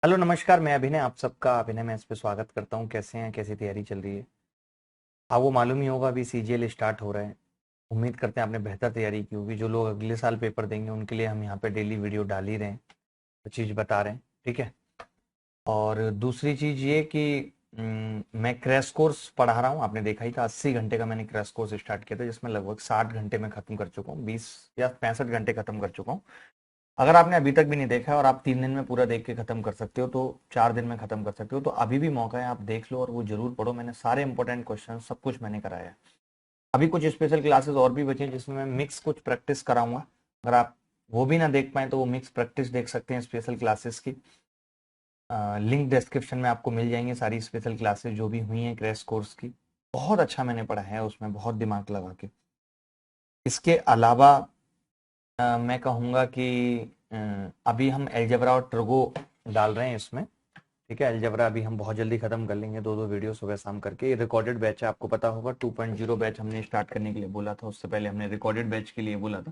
Hello नमस्कार। मैं अभिनय, आप सबका अभिनय में इस पे स्वागत करता हूँ। कैसे हैं, कैसी तैयारी चल रही है? आपको मालूम ही होगा अभी सीजीएल स्टार्ट हो रहा है। उम्मीद करते हैं आपने बेहतर तैयारी की होगी। जो लोग अगले साल पेपर देंगे उनके लिए हम यहाँ पे डेली वीडियो डाल ही रहे हैं, तो चीज़ बता रहे हैं, ठीक है। और दूसरी चीज़ ये कि मैं क्रैश कोर्स पढ़ा रहा हूँ। आपने देखा ही था, 80 घंटे का मैंने क्रैश कोर्स स्टार्ट किया था, जिसमें लगभग 60 घंटे में खत्म कर चुका हूँ, 20 या 65 घंटे खत्म कर चुका हूँ। अगर आपने अभी तक भी नहीं देखा है और आप 3 दिन में पूरा देख के खत्म कर सकते हो, तो 4 दिन में खत्म कर सकते हो, तो अभी भी मौका है, आप देख लो और वो जरूर पढ़ो। मैंने सारे इंपॉर्टेंट क्वेश्चन सब कुछ मैंने कराया है। अभी कुछ स्पेशल क्लासेस और भी बची हैं जिसमें मैं मिक्स कुछ प्रैक्टिस कराऊंगा। अगर आप वो भी ना देख पाए तो वो मिक्स प्रैक्टिस देख सकते हैं स्पेशल क्लासेस की। लिंक डिस्क्रिप्शन में आपको मिल जाएंगे सारी स्पेशल क्लासेस जो भी हुई हैं क्रैश कोर्स की। बहुत अच्छा मैंने पढ़ा है उसमें, बहुत दिमाग लगा के। इसके अलावा मैं कहूँगा कि अभी हम अलजेब्रा और ट्रगो डाल रहे हैं इसमें, ठीक है। अलजेब्रा अभी हम बहुत जल्दी खत्म कर लेंगे, दो दो वीडियो सुबह शाम करके। रिकॉर्डेड बैच है, आपको पता होगा 2.0 बैच हमने स्टार्ट करने के लिए बोला था, उससे पहले हमने रिकॉर्डेड बैच के लिए बोला था।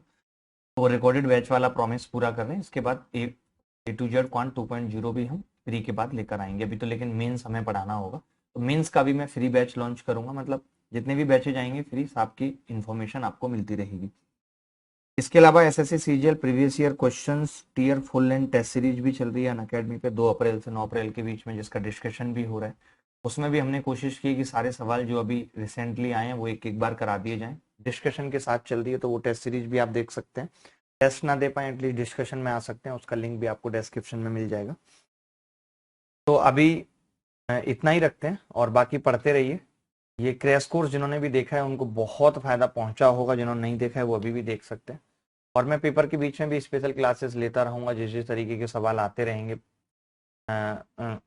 तो रिकॉर्डेड बैच वाला प्रॉमिस पूरा कर रहे हैं। इसके बाद A to Z क्वांट 2.0 भी हम फ्री के बाद लेकर आएंगे। अभी तो लेकिन मेंस हमें पढ़ाना होगा, तो मेंस का भी मैं फ्री बैच लॉन्च करूंगा। मतलब जितने भी बैचेज आएंगे फ्री, आपकी इन्फॉर्मेशन आपको मिलती रहेगी। इसके अलावा SSC CGL previous year questions tier full length test series भी चल रही है अनअकैडमी पे, 2 अप्रैल से 9 अप्रैल के बीच में, जिसका डिस्कशन भी हो रहा है। उसमें भी हमने कोशिश की कि सारे सवाल जो अभी रिसेंटली आए हैं वो एक एक बार करा दिए जाएं। डिस्कशन के साथ चल रही है, तो वो टेस्ट सीरीज भी आप देख सकते हैं। टेस्ट ना दे पाए एटलीस्ट डिस्कशन में आ सकते हैं, उसका लिंक भी आपको डिस्क्रिप्शन में मिल जाएगा। तो अभी इतना ही रखते हैं और बाकी पढ़ते रहिए। ये क्रैश कोर्स जिन्होंने भी देखा है उनको बहुत फायदा पहुंचा होगा, जिन्होंने नहीं देखा है वो अभी भी देख सकते हैं। और मैं पेपर के बीच में भी स्पेशल क्लासेस लेता रहूंगा, जिस जिस तरीके के सवाल आते रहेंगे,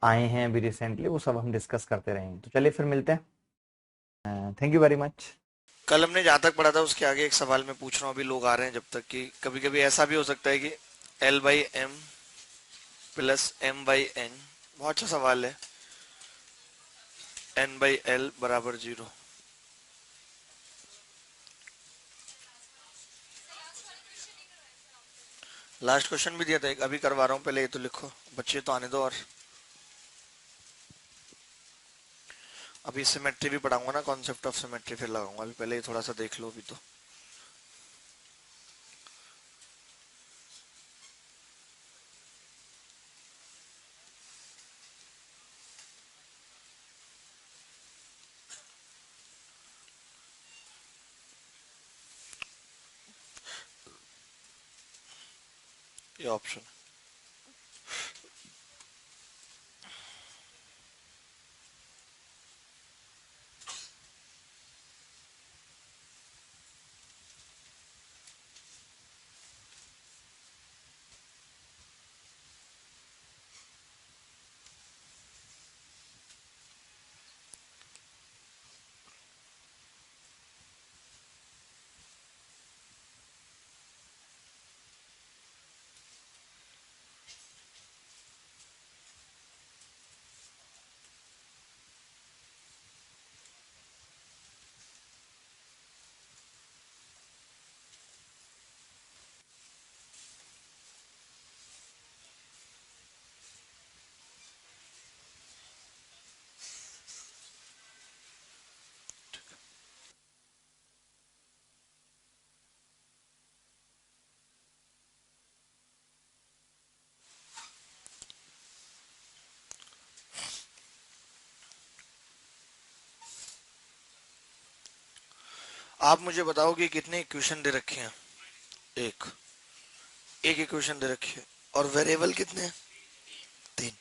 आए हैं अभी रिसेंटली, वो सब हम डिस्कस करते रहेंगे। तो चलिए फिर मिलते हैं। Thank you very much. कल हमने जहाँ तक पढ़ा था उसके आगे एक सवाल मैं पूछ रहा हूँ, अभी लोग आ रहे हैं जब तक कि कभी कभी ऐसा भी हो सकता है कि L/M + M/N। बहुत अच्छा सवाल है। N/L = 0। लास्ट क्वेश्चन भी दिया था एक, अभी करवा रहा हूँ, पहले ये तो लिखो, बच्चे तो आने दो। और अभी सिमेट्री भी पढ़ाऊंगा ना, कॉन्सेप्ट ऑफ सिमेट्री फिर लगाऊंगा, अभी पहले ये थोड़ा सा देख लो अभी तो। ये ऑप्शन। आप मुझे बताओ कि कितने इक्वेशन दे रखे हैं। एक एक इक्वेशन दे रखी है। और वेरिएबल कितने हैं? 3।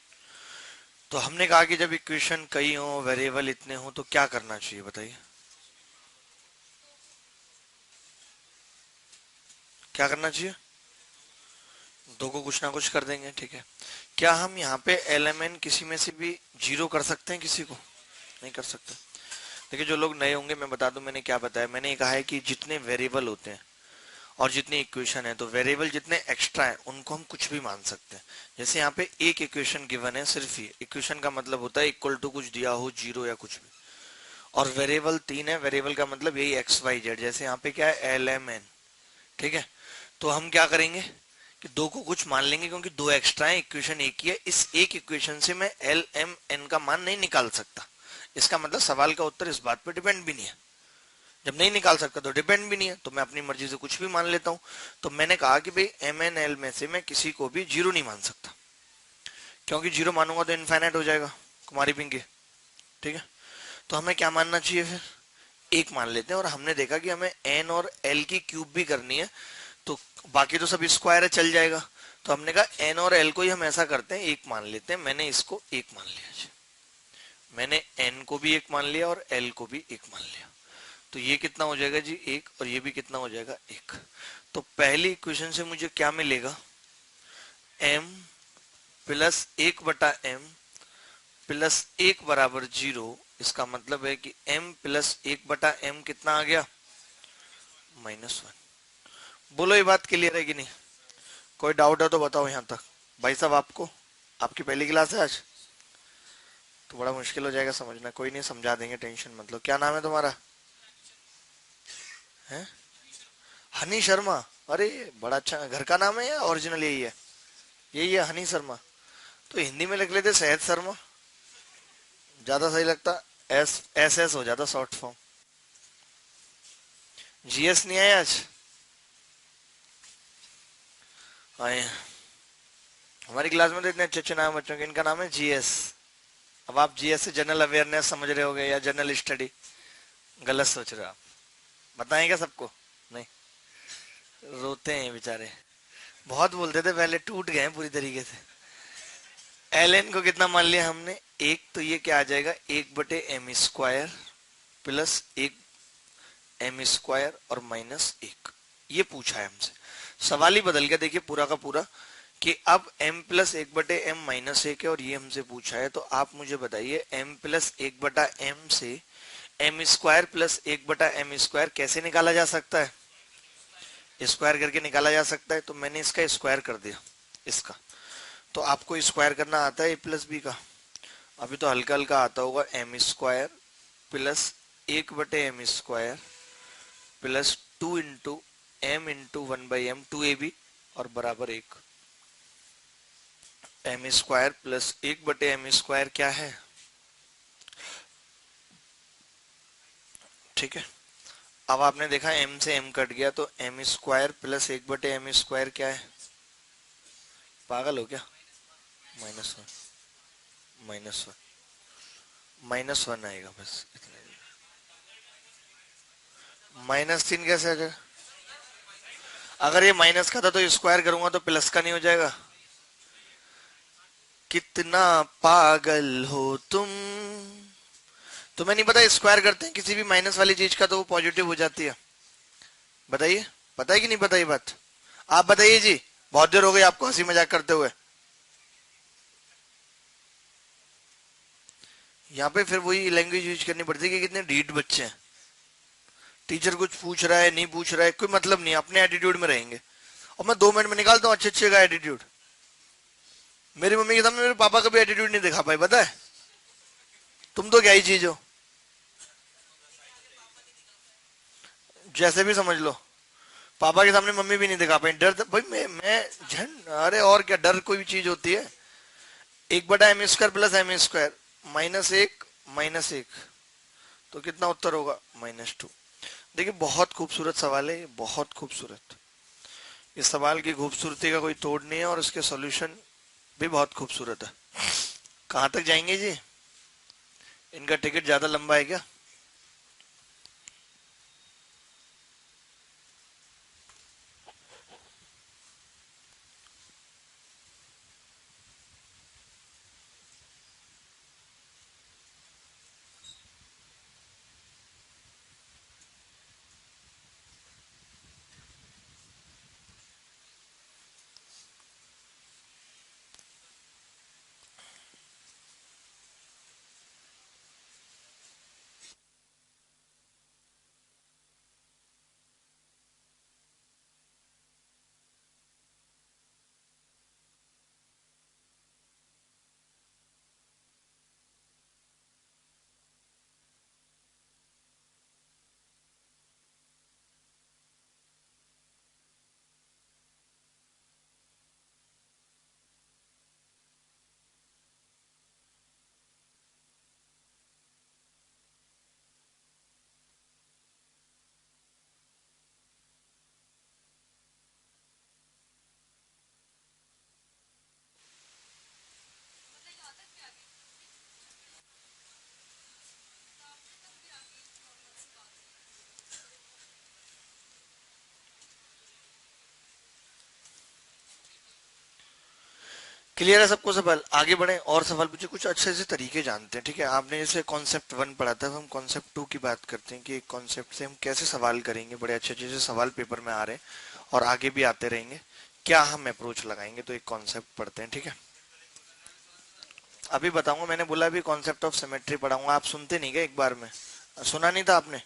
तो हमने कहा कि जब इक्वेशन कई हो, वेरिएबल इतने हो, तो क्या करना चाहिए बताइए। क्या करना चाहिए? दो को कुछ ना कुछ कर देंगे, ठीक है। क्या हम यहाँ पे LMN किसी में से भी 0 कर सकते हैं? किसी को नहीं कर सकते। देखिए, जो लोग नए होंगे मैं बता दूं मैंने क्या बताया। मैंने कहा है कि जितने वेरिएबल होते हैं और जितनी इक्वेशन है, तो वेरिएबल जितने एक्स्ट्रा है उनको हम कुछ भी मान सकते हैं। जैसे यहाँ पे एक इक्वेशन गिवन है, सिर्फ ये इक्वेशन का मतलब होता है इक्वल टू कुछ दिया हो, 0 या कुछ भी। और वेरिएबल 3 है, वेरिएबल का मतलब यही XYZ। जैसे यहाँ पे क्या है, LMN, ठीक है। तो हम क्या करेंगे कि दो को कुछ मान लेंगे क्योंकि दो एक्स्ट्रा है, इक्वेशन एक ही है, इस एक इक्वेशन से मैं एल एम एन का मान नहीं निकाल सकता। इसका मतलब सवाल का उत्तर इस बात पे डिपेंड भी नहीं है। जब नहीं निकाल सकता तो डिपेंड भी नहीं है, तो मैं अपनी मर्जी से कुछ भी मान लेता हूं। तो मैंने कहा कि भाई एम एन एल में से मैं किसी को भी जीरो नहीं मान सकता, क्योंकि जीरो मानूंगा तो इनफाइनाइट हो जाएगा कुमारी पिंकी। ठीक है, तो हमें क्या मानना चाहिए फिर, एक मान लेते हैं। और हमने देखा कि हमें एन और एल की क्यूब भी करनी है, तो बाकी तो सब स्क्वायर है, चल जाएगा। तो हमने कहा एन और एल को ही हम ऐसा करते हैं, एक मान लेते हैं। मैंने इसको एक मान लिया जी, मैंने एन को भी एक मान लिया और एल को भी एक मान लिया। तो ये कितना हो जाएगा जी, एक, और ये भी कितना हो जाएगा, एक। तो पहली इक्वेशन से मुझे क्या मिलेगा, एम प्लस एक बटा एम प्लस एक बराबर जीरो। इसका मतलब है कि m प्लस एक बटा एम कितना आ गया, -1। बोलो ये बात क्लियर है कि नहीं, कोई डाउट है तो बताओ यहाँ तक। भाई साहब, आपको, आपकी पहली क्लास है आज, तो बड़ा मुश्किल हो जाएगा समझना। कोई नहीं, समझा देंगे, टेंशन मत लो। क्या नाम है तुम्हारा, है हनी शर्मा? अरे बड़ा अच्छा, घर का नाम है या ओरिजिनल यही है? यही है, हनी शर्मा। तो हिंदी में लिख लेते सैयद शर्मा, ज्यादा सही लगता। एस एस एस हो जाता शॉर्ट फॉर्म। जीएस नहीं आया आज? आए। हमारी क्लास में तो इतने अच्छे अच्छे नाम बच्चों के, इनका नाम है जीएस। अब आप जीएस से जनरल अवेयरनेस समझ रहे होगे या जनरल स्टडी, गलत सोच रहे हो आप। बताएं क्या सबको? नहीं, रोते हैं बेचारे, बहुत बोलते थे पहले, टूट गए हैं पूरी तरीके से। एल एन को कितना मान लिया हमने, एक। तो ये क्या आ जाएगा, एक बटे एम स्क्वायर प्लस एक एम स्क्वायर और माइनस एक। ये पूछा है हमसे, सवाल ही बदल गया देखिए पूरा का पूरा, कि अब m प्लस एक बटे एम माइनस एक है और ये हमसे पूछा है। तो आप मुझे बताइए m प्लस एक बटा एम से एम स्क्वायर प्लस एक बटा एम स्क्वायर कैसे निकाला जा सकता है? स्क्वायर करके निकाला जा सकता है। तो मैंने इसका स्क्वायर कर दिया, इसका। तो आपको स्क्वायर करना आता है ए प्लस बी का? अभी तो हल्का हल्का आता होगा। एम स्क्वायर प्लस एक बटे M square plus two into M into one by M, two A B, और बराबर एक। एम स्क्वायर प्लस एक बटे एम स्क्वायर क्या है, ठीक है। अब आपने देखा m से m कट गया, तो एम स्क्वायर प्लस एक बटे एम स्क्वायर क्या है, पागल हो क्या? -1, -1, -1 आएगा बस इतना। -3 कैसे आ जाएगा? अगर ये माइनस का था तो स्क्वायर करूंगा तो प्लस का नहीं हो जाएगा? कितना पागल हो तुम। तुम्हें नहीं पता स्क्वायर करते हैं किसी भी माइनस वाली चीज का तो वो पॉजिटिव हो जाती है? बताइए, पता है कि नहीं पता ये बात? आप बताइए जी, बहुत देर हो गई आपको हंसी मजाक करते हुए। यहाँ पे फिर वही लैंग्वेज यूज करनी पड़ती है कि कितने ढीठ बच्चे हैं। टीचर कुछ पूछ रहा है, नहीं पूछ रहा है, कोई मतलब नहीं, अपने एटीट्यूड में रहेंगे। और मैं 2 मिनट में निकालता हूँ अच्छे अच्छे का एटीट्यूड। मेरी मम्मी के सामने मेरे पापा का भी एटीट्यूड नहीं दिखा पाई, पता है? तुम तो क्या ही चीज हो, जैसे भी समझ लो। पापा के सामने मम्मी भी नहीं दिखा पाई, डर भाई मैं झन, अरे और क्या डर कोई भी चीज होती है। एक बटा M square plus M square, -1 -1, तो कितना उत्तर होगा, -2। देखिए बहुत खूबसूरत सवाल है, बहुत खूबसूरत। इस सवाल की खूबसूरती का कोई तोड़ नहीं है और इसके सॉल्यूशन भी बहुत खूबसूरत है। कहाँ तक जाएंगे जी, इनका टिकट ज्यादा लंबा है क्या? क्लियर है सबको सवाल? आगे बढ़े और सवाल पूछे, कुछ अच्छे से तरीके जानते हैं, ठीक है? आपने जैसे कॉन्सेप्ट 1 पढ़ा था, अब हम कॉन्सेप्ट 2 की बात करते हैं कि एक कॉन्सेप्ट से हम कैसे सवाल करेंगे। बड़े अच्छे अच्छे से सवाल पेपर में आ रहे हैं और आगे भी आते रहेंगे, क्या हम अप्रोच लगाएंगे। तो एक कॉन्सेप्ट पढ़ते हैं, ठीक है? अभी बताऊंगा, मैंने बोला अभी कॉन्सेप्ट ऑफ सिमेट्री पढ़ाऊंगा। आप सुनते नहीं क्या? एक बार में सुना नहीं था आपने?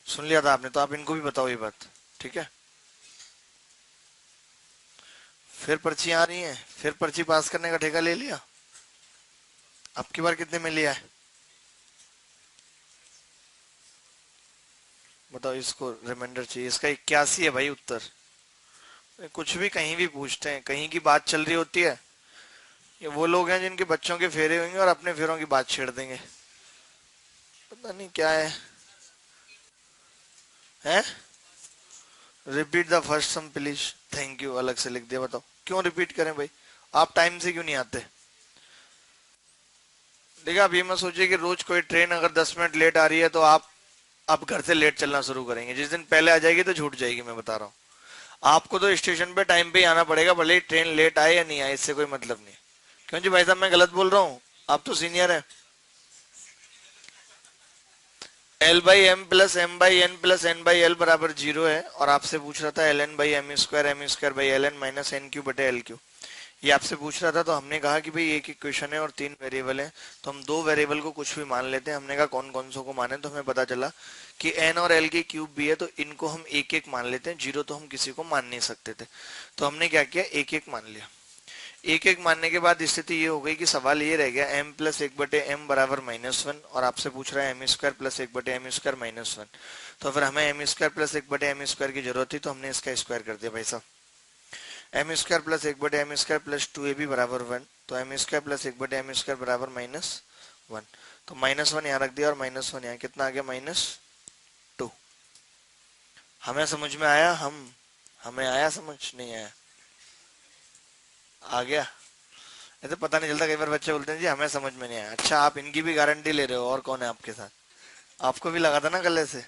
सुन लिया था आपने? तो आप इनको भी बताओ ये बात, ठीक है? फिर पर्ची आ रही है, फिर पर्ची पास करने का ठेका ले लिया। अब की बार कितने में लिया है बताओ? इसको रिमाइंडर चाहिए। इसका 81 है भाई उत्तर। कुछ भी कहीं भी पूछते हैं, कहीं की बात चल रही होती है। ये वो लोग हैं जिनके बच्चों के फेरे होंगे और अपने फेरों की बात छेड़ देंगे। पता नहीं क्या है। हैं? Repeat the first sum please. Thank you, अलग से लिख दिया। बताओ क्यों रिपीट करें भाई? आप टाइम से क्यों नहीं आते? देखिए, आप ये मत सोचिए कि रोज कोई ट्रेन अगर 10 मिनट लेट आ रही है तो आप घर से लेट चलना शुरू करेंगे। जिस दिन पहले आ जाएगी तो छूट जाएगी, मैं बता रहा हूँ। आपको तो स्टेशन पे टाइम पे ही आना पड़ेगा, भले ही ट्रेन लेट आए या नहीं आए, इससे कोई मतलब नहीं। क्यों जी भाई साहब, मैं गलत बोल रहा हूँ? आप तो सीनियर है। L by M plus M by N plus N by L बराबर 0 है, और आपसे पूछ रहा था L N by M square by L N minus N Q बटे एल क्यू। ये आपसे पूछ रहा था, तो हमने कहा कि भाई एक इक्वेशन है और 3 वेरिएबल है, तो हम 2 वेरिएबल को कुछ भी मान लेते हैं। हमने कहा कौन कौन सो को माने, तो हमें पता चला कि एन और एल की क्यूब भी है, तो इनको हम एक एक मान लेते हैं। 0 तो हम किसी को मान नहीं सकते थे, तो हमने क्या किया, एक एक मान लिया। एक एक मानने के बाद स्थिति ये हो गई कि सवाल ये रह गया एम प्लस 1/m बराबर -1, और आपसे पूछ रहा है M square plus 1/m square -1। तो फिर हमें M square plus 1/m square की जरूरत थी, तो हमने इसका स्क्वायर कर दिया भाई साहब। M square plus 1/m square plus 2ab बराबर 1, तो M square plus 1/m square बराबर -1। तो -1 यहाँ रख दिया और -1 यहाँ, कितना आ गया -2। हमें समझ में आया? हमें आया समझ? नहीं आया? आ गया? ऐसे पता नहीं चलता, कई बार बच्चे बोलते हैं जी हमें समझ में नहीं आया। अच्छा, आप इनकी भी गारंटी ले रहे हो? और कौन है आपके साथ? आपको भी लगा था ना गले से?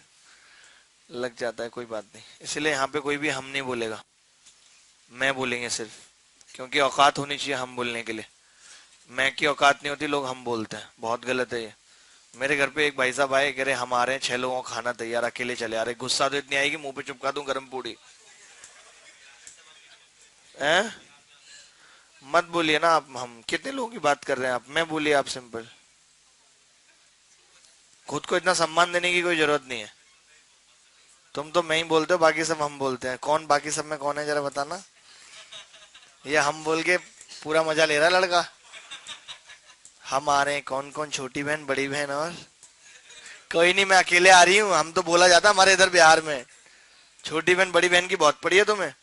लग जाता है, कोई बात नहीं। इसलिए यहाँ पे कोई भी हम नहीं बोलेगा, मैं बोलेंगे सिर्फ, क्योंकि औकात होनी चाहिए हम बोलने के लिए। मैं की औकात नहीं होती, लोग हम बोलते हैं, बहुत गलत है ये। मेरे घर पे एक भाई साहब आए, कह रहे हम आ रहे हैं, 6 लोगों का खाना तैयार, अकेले चले आ रहे। गुस्सा तो इतनी आएगी, मुंह पे चिपका दूं गर्म पूड़ी। हैं? मत बोलिए ना आप। हम कितने लोगों की बात कर रहे हैं आप? मैं बोलिए आप सिंपल। खुद को इतना सम्मान देने की कोई जरूरत नहीं है। तुम तो मैं ही बोलते हो, बाकी सब हम बोलते हैं। कौन बाकी सब में कौन है, जरा बताना। ये हम बोल के पूरा मजा ले रहा है लड़का। हम आ रहे हैं, कौन कौन? छोटी बहन, बड़ी बहन और कोई नहीं, मैं अकेले आ रही हूँ। हम तो बोला जाता हमारे इधर बिहार में, छोटी बहन बड़ी बहन की बहुत पड़ी है तुम्हें।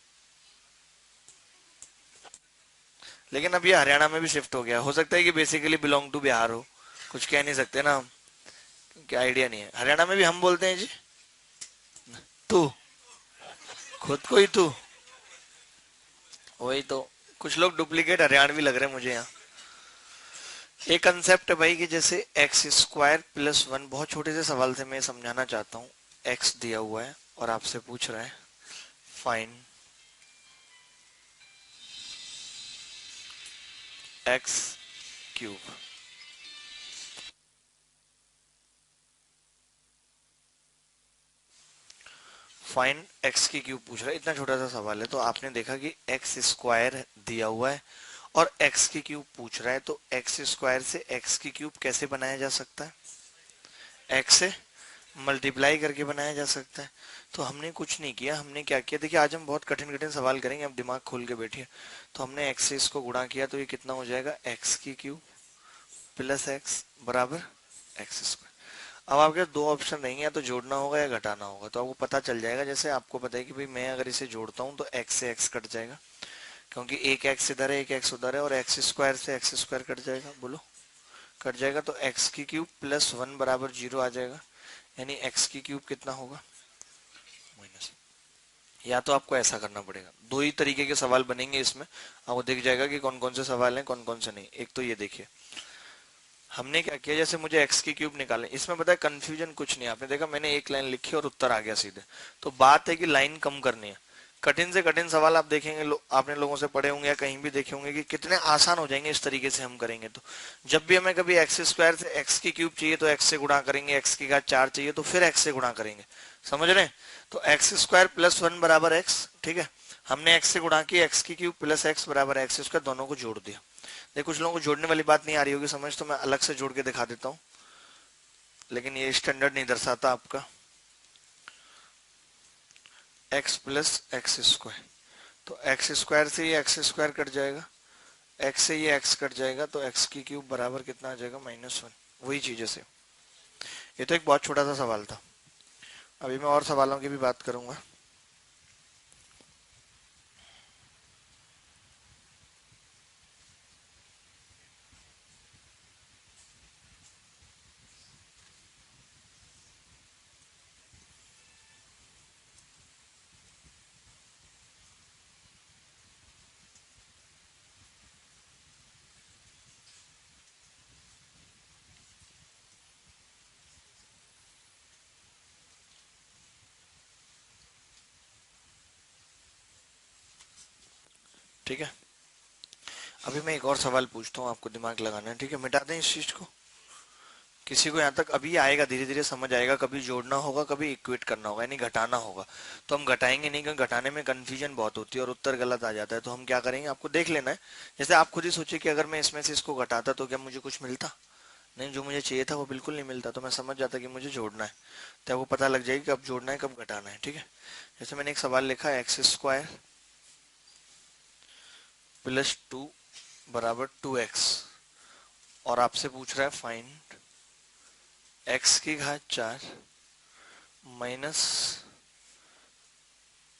लेकिन अब ये हरियाणा में भी शिफ्ट हो गया, हो सकता है कि बेसिकली बिलोंग टू बिहार हो। कुछ कह नहीं सकते ना हम, क्या आइडिया नहीं है। हरियाणा में भी हम बोलते हैं जी तू, खुद को ही तू। वही तो, कुछ लोग डुप्लीकेट हरियाणवी लग रहे हैं मुझे यहाँ। एक कंसेप्ट है भाई कि जैसे एक्स स्क्वायर प्लस 1, बहुत छोटे से सवाल से मैं समझाना चाहता हूँ। एक्स दिया हुआ है और आपसे पूछ रहा है find x cube. Find x की क्यूब पूछ रहा है, इतना छोटा सा सवाल है। तो आपने देखा कि एक्स स्क्वायर दिया हुआ है और एक्स की क्यूब पूछ रहा है, तो एक्स स्क्वायर से एक्स की क्यूब कैसे बनाया जा सकता है? एक्स से मल्टीप्लाई करके बनाया जा सकता है। तो हमने कुछ नहीं किया, हमने क्या किया, देखिए आज हम बहुत कठिन कठिन सवाल करेंगे, अब दिमाग खोल के बैठिए। तो हमने एक्स से इसको गुणा किया, तो ये कितना हो जाएगा, एक्स की क्यूब प्लस एक्स बराबर एक्स स्क्वायर। अब आपके दो ऑप्शन रहेंगे, या तो जोड़ना होगा या घटाना होगा। तो आपको पता चल जाएगा, जैसे आपको पता है कि भाई मैं अगर इसे जोड़ता हूँ तो एक्स से एक्स कट जाएगा, क्योंकि एक एक्स इधर है एक एक्स उधर है, और एक्स स्क्वायर से एक्स स्क्वायर कट जाएगा। बोलो, कट जाएगा। तो एक्स की क्यूब प्लस 1 बराबर 0 आ जाएगा, यानी एक्स की क्यूब कितना होगा, माइनस। या तो आपको ऐसा करना पड़ेगा, दो ही तरीके के सवाल बनेंगे इसमें, आपको दिख जाएगा कि कौन कौन से सवाल हैं कौन कौन से नहीं। एक तो ये देखिए, हमने क्या किया, जैसे मुझे एक्स की क्यूब निकाले, इसमें पता है कंफ्यूजन कुछ नहीं। आपने देखा मैंने एक लाइन लिखी और उत्तर आ गया सीधे। तो बात है कि लाइन कम करनी है, कठिन से कठिन सवाल आप देखेंगे, आपने लोगों से पढ़े होंगे या कहीं भी देखे होंगे कि कितने आसान हो जाएंगे इस तरीके से हम करेंगे। तो जब भी हमें कभी एक्स स्क्वायर से एक्स की क्यूब चाहिए तो एक्स से गुणा करेंगे, एक्स की घात 4 चाहिए तो फिर एक्स से गुणा करेंगे। समझ रहे हैं? तो एक्स स्क्वायर प्लस 1 बराबर एक्स, ठीक है। हमने एक्स से गुणा किया, एक्स की क्यूब प्लस एक्स बराबर एक्स स्क्वायर, दोनों को जोड़ दिया। देखो कुछ लोगों को जोड़ने वाली बात नहीं आ रही होगी समझ, तो मैं अलग से जोड़ के दिखा देता हूँ, लेकिन ये स्टैंडर्ड नहीं दर्शाता आपका। एक्स प्लस एक्स स्क्वायर, तो एक्स स्क्वायर से ये एक्स स्क्वायर कट जाएगा, एक्स से ये एक्स कट जाएगा, तो एक्स की क्यूब बराबर कितना आ जाएगा, -1। वही चीज है सेम। ये तो एक बहुत छोटा सा सवाल था। अभी मैं और सवालों की भी बात करूंगा। ठीक है, अभी मैं एक और सवाल पूछता हूँ, आपको दिमाग लगाना है, ठीक है। मिटा दें इस चीज को। किसी को यहाँ तक अभी आएगा, धीरे धीरे समझ आएगा, कभी जोड़ना होगा कभी इक्वेट करना होगा, यानी घटाना होगा। तो हम घटाएंगे नहीं, क्योंकि घटाने में कंफ्यूजन बहुत होती है और उत्तर गलत आ जाता है। तो हम क्या करेंगे, आपको देख लेना है। जैसे आप खुद ही सोचिए कि अगर मैं इसमें से इसको घटाता तो क्या मुझे कुछ मिलता? नहीं, जो मुझे चाहिए था वो बिल्कुल नहीं मिलता। तो मैं समझ जाता कि मुझे जोड़ना है। तो आपको पता लग जाएगी कब जोड़ना है कब घटाना है, ठीक है। जैसे मैंने एक सवाल लिखा, एक्स स्क्वायर प्लस 2 बराबर 2x, और आपसे पूछ रहा है फाइंड एक्स की घात 4 माइनस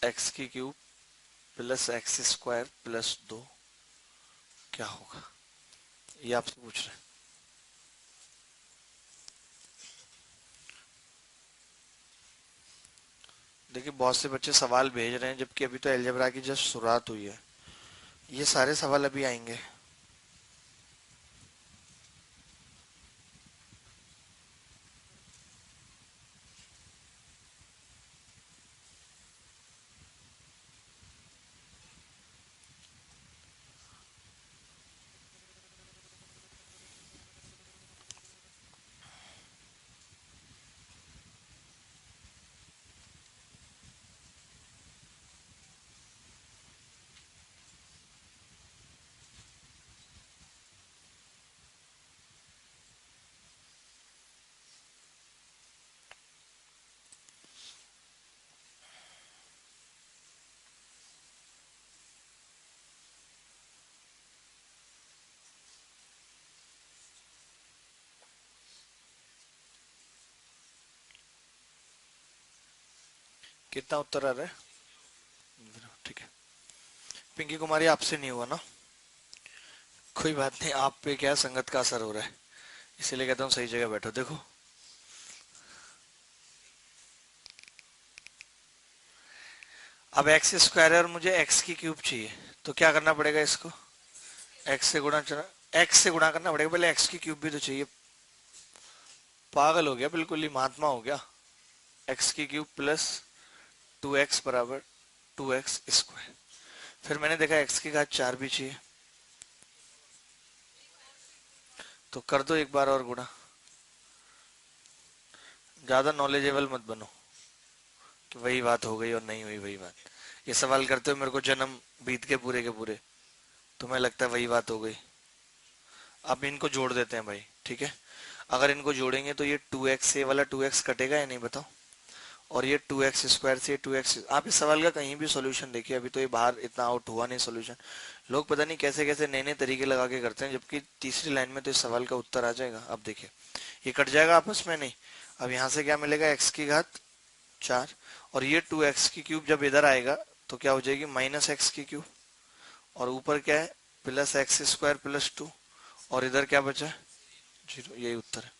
एक्स की cube plus x square plus 2, क्या होगा? ये आपसे पूछ रहे हैं। देखिए बहुत से बच्चे सवाल भेज रहे हैं, जबकि अभी तो अलजेब्रा की जस्ट शुरुआत हुई है। ये सारे सवाल अभी आएंगे। कितना उत्तर आ रहा है? ठीक है। पिंकी कुमारी, आपसे नहीं हुआ ना? कोई बात नहीं, आप पे क्या संगत का असर हो रहा है, इसीलिए कहता हूँ सही जगह बैठो। देखो अब एक्स स्क्वायर है और मुझे एक्स की क्यूब चाहिए, तो क्या करना पड़ेगा इसको? एक्स से गुणा, एक्स से गुणा करना पड़ेगा, पहले एक्स की क्यूब भी तो चाहिए। पागल हो गया, बिल्कुल ही महात्मा हो गया। एक्स की क्यूब प्लस 2x बराबर 2x स्क्वायर। फिर मैंने देखा एक्स की घात 4 भी चाहिए, तो कर दो एक बार और गुणा। ज्यादा नॉलेजेबल मत बनो कि वही बात हो गई और नहीं हुई वही बात। ये सवाल करते हो मेरे को जन्म बीत के पूरे, तुम्हें लगता है वही बात हो गई। अब इनको जोड़ देते हैं भाई, ठीक है। अगर इनको जोड़ेंगे तो ये 2x से वाला 2x कटेगा या नहीं बताओ, और ये 2x स्क्वायर से 2x। आप इस सवाल का कहीं भी सॉल्यूशन देखिए, अभी तो ये बाहर इतना आउट हुआ नहीं सॉल्यूशन। लोग पता नहीं कैसे कैसे नए नए तरीके लगा के करते हैं, जबकि तीसरी लाइन में तो इस सवाल का उत्तर आ जाएगा। अब देखिए ये कट जाएगा आपस में, नहीं। अब यहाँ से क्या मिलेगा, x की घात 4, और ये 2x की क्यूब जब इधर आएगा तो क्या हो जाएगी, -x की क्यूब, और ऊपर क्या है, प्लस एक्स स्क्वायर प्लस 2, और इधर क्या बचा है, 0। यही उत्तर है।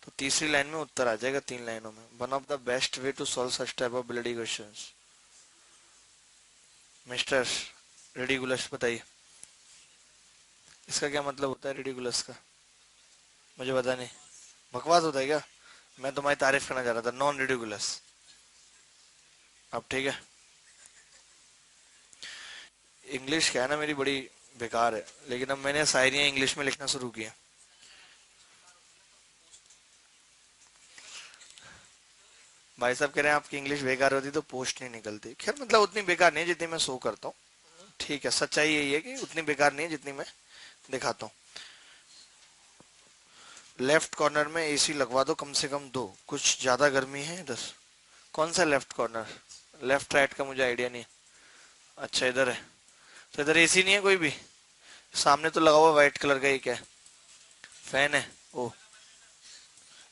तो तीसरी लाइन में उत्तर आ जाएगा 3 लाइनों में। One of the best way to solve such type of bloody questions. Mister ridiculous, बताइए इसका क्या मतलब होता है रेडिकुलस का? मुझे पता नहीं। बकवास होता है क्या? मैं तुम्हारी तारीफ करना चाह रहा था, नॉन रेडिकुलस। अब ठीक है। इंग्लिश क्या है ना मेरी बड़ी बेकार है, लेकिन अब मैंने शायरियां इंग्लिश में लिखना शुरू किया। भाई साहब कह रहे हैं आपकी इंग्लिश बेकार होती तो पोस्ट नहीं निकलती। खैर मतलब उतनी बेकार नहीं है जितनी मैं शो करता हूँ। ठीक है, सच्चाई यही है कि उतनी बेकार नहीं है जितनी मैं दिखाता हूँ। लेफ्ट कॉर्नर में एसी लगवा दो कम से कम दो, कुछ ज्यादा गर्मी है इधर। कौन सा लेफ्ट कॉर्नर? लेफ्ट राइट का मुझे आइडिया नहीं है। अच्छा इधर है, तो इधर एसी नहीं है कोई भी? सामने तो लगा हुआ व्हाइट कलर का, ये क्या है? फैन है। ओ,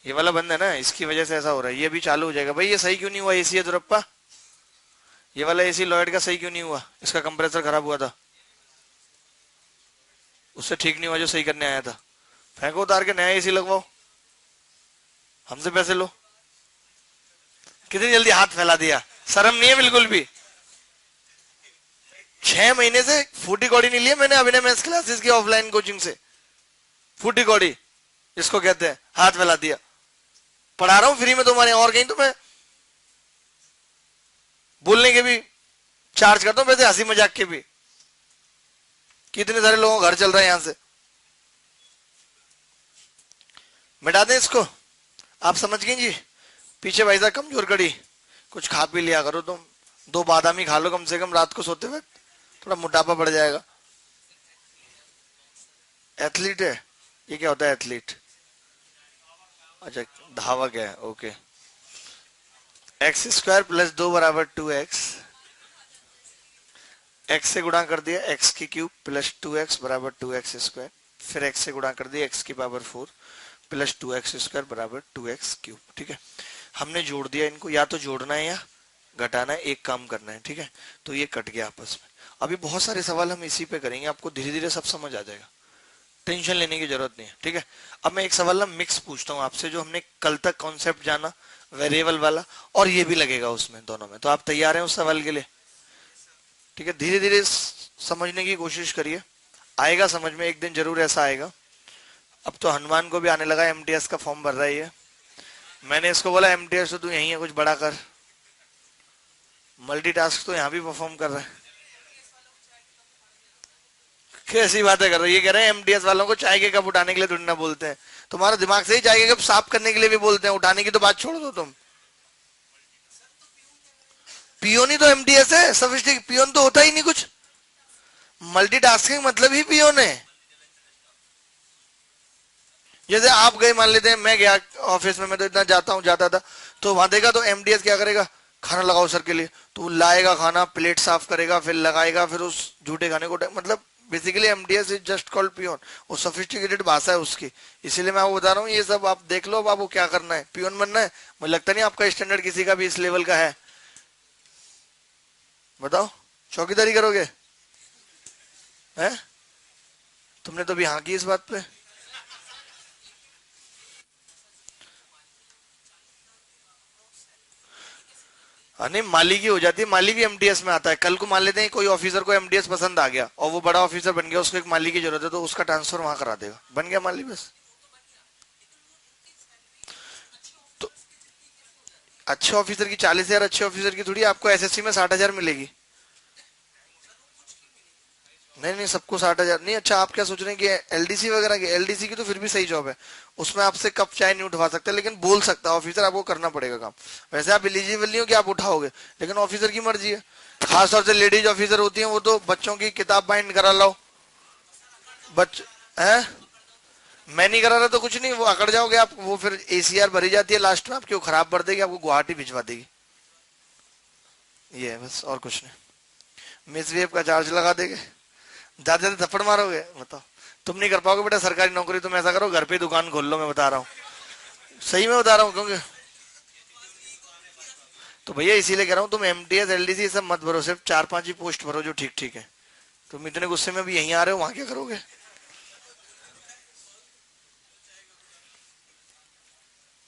ये वाला बंद है ना, इसकी वजह से ऐसा हो रहा है। ये भी चालू हो जाएगा। भाई ये सही क्यों नहीं हुआ एसी है दुरप्पा? ये वाला एसी लॉयड का सही क्यों नहीं हुआ? इसका कंप्रेसर खराब हुआ था, उससे ठीक नहीं हुआ जो सही करने आया था। फेंको उतार के, नया एसी लगवाओ, हमसे पैसे लो। कितनी जल्दी हाथ फैला दिया, शर्म नहीं है बिल्कुल भी। 6 महीने से फूटी कौड़ी नहीं लिया मैंने अभिनय मैथ्स क्लासेस की ऑफलाइन कोचिंग से। फूटी कौड़ी इसको कहते हैं, हाथ फैला दिया। पढ़ा रहा हूं फ्री में तुम्हारे, और कहीं तो मैं बोलने के भी चार्ज करता हूं पैसे, हंसी मजाक के भी। कितने सारे लोगों का घर चल रहा है यहां से। मिटा दें इसको, आप समझ गए जी। पीछे भाई साहब कमजोर कड़ी, कुछ खा पी लिया करो तुम। 2 बादाम ही खा लो कम से कम रात को सोते वक्त, थोड़ा मोटापा बढ़ जाएगा। एथलीट है? ये क्या होता है एथलीट? अच्छा धावक है, ओके। x² + 2 = 2x। x से गुणा कर दिया x³ + 2x = 2x²। फिर x से गुणा कर दिया x⁴ + 2x² = 2x³। ठीक है, हमने जोड़ दिया इनको। या तो जोड़ना है या घटाना है, एक काम करना है। ठीक है, तो ये कट गया आपस में। अभी बहुत सारे सवाल हम इसी पे करेंगे, आपको धीरे धीरे सब समझ आ जाएगा, टेंशन लेने की जरूरत नहीं है। ठीक है, अब मैं एक सवाल ना मिक्स पूछता हूँ आपसे, जो हमने कल तक कॉन्सेप्ट जाना वेरिएबल वाला, और ये भी लगेगा उसमें, दोनों में। तो आप तैयार हैं उस सवाल के लिए? ठीक है, धीरे धीरे समझने की कोशिश करिए, आएगा समझ में, एक दिन जरूर ऐसा आएगा। अब तो हनुमान को भी आने लगा, एमटीएस का फॉर्म भर रहा है ये। मैंने इसको बोला एमटीएस तो तू यही है, कुछ बड़ा कर। मल्टीटास्क तो यहाँ भी परफॉर्म कर रहा है। कैसी बातें कर रहे हैं, ये कह रहे हैं एमटीएस वालों को चाय के कप उठाने के लिए थोड़ी ना बोलते हैं। तुम्हारा दिमाग से ही चाय के कप साफ करने के लिए भी बोलते हैं, उठाने की तो बात छोड़ दो तुम। पियोन ही तो एमटीएस है, सफिस्टिक पियोन तो होता ही नहीं कुछ। मल्टीटास्किंग मतलब ही पियोन है। जैसे आप गए, मान लेते हैं मैं गया ऑफिस में, मैं तो इतना जाता हूँ, जाता था, तो वहां देखा तो एमडीएस क्या करेगा, खाना लगाओ सर के लिए, तो लाएगा खाना, प्लेट साफ करेगा, फिर लगाएगा, फिर उस झूठे खाने को मतलब basically MDS is just called peon. वो सोफिस्टिकेटेड भाषा है उसकी, इसीलिए मैं आपको बता रहा हूँ। ये सब आप देख लो, अब आपको क्या करना है, पियोन बनना है। मुझे लगता नहीं आपका स्टैंडर्ड किसी का भी इस लेवल का है। बताओ, चौकीदारी करोगे? है, तुमने तो भी हाँ की इस बात पे। नहीं, माली की हो जाती है, माली भी एमटीएस में आता है। कल को मान लेते हैं कोई ऑफिसर को एमटीएस पसंद आ गया और वो बड़ा ऑफिसर बन गया, उसको एक माली की जरूरत है, तो उसका ट्रांसफर वहां करा देगा, बन गया माली बस। तो अच्छे ऑफिसर की 40,000, अच्छे ऑफिसर की थोड़ी आपको एसएससी में 60,000 मिलेगी। नहीं नहीं, सबको 60,000 नहीं। अच्छा, आप क्या सोच रहे हैं कि एलडीसी वगैरह की? एलडीसी की तो फिर भी सही जॉब है, उसमें आपसे कप चाय नहीं उठवा सकते, लेकिन बोल सकता है ऑफिसर, आपको करना पड़ेगा काम। वैसे आप एलिजिबल नहीं हो कि आप उठाओगे, लेकिन ऑफिसर की मर्जी है। खासतौर से लेडीज ऑफिसर होती हैं, वो तो बच्चों की किताब बाइंड करा लो, बच है। मैं नहीं करा रहा तो कुछ नहीं, वो अकड़ जाओगे आप। वो फिर एसीआर भरी जाती है लास्ट में आपकी, वो खराब भर देगी, आपको गुवाहाटी भिजवा देगी। ये है बस, और कुछ नहीं। मिसवेव का चार्ज लगा देंगे, ज्यादा ज्यादा थप्पड़ मारोगे। बताओ, तुम नहीं कर पाओगे बेटा सरकारी नौकरी। तुम ऐसा करो, घर पे दुकान खोल लो, मैं बता रहा हूँ, सही में बता रहा हूँ। क्योंकि तो भैया इसीलिए कह रहा हूँ, तुम एमटीएस एलडीसी सब मत भरो, सिर्फ 4-5 ही पोस्ट भरो जो ठीक ठीक है। तुम इतने गुस्से में भी यहीं आ रहे हो, वहां क्या करोगे?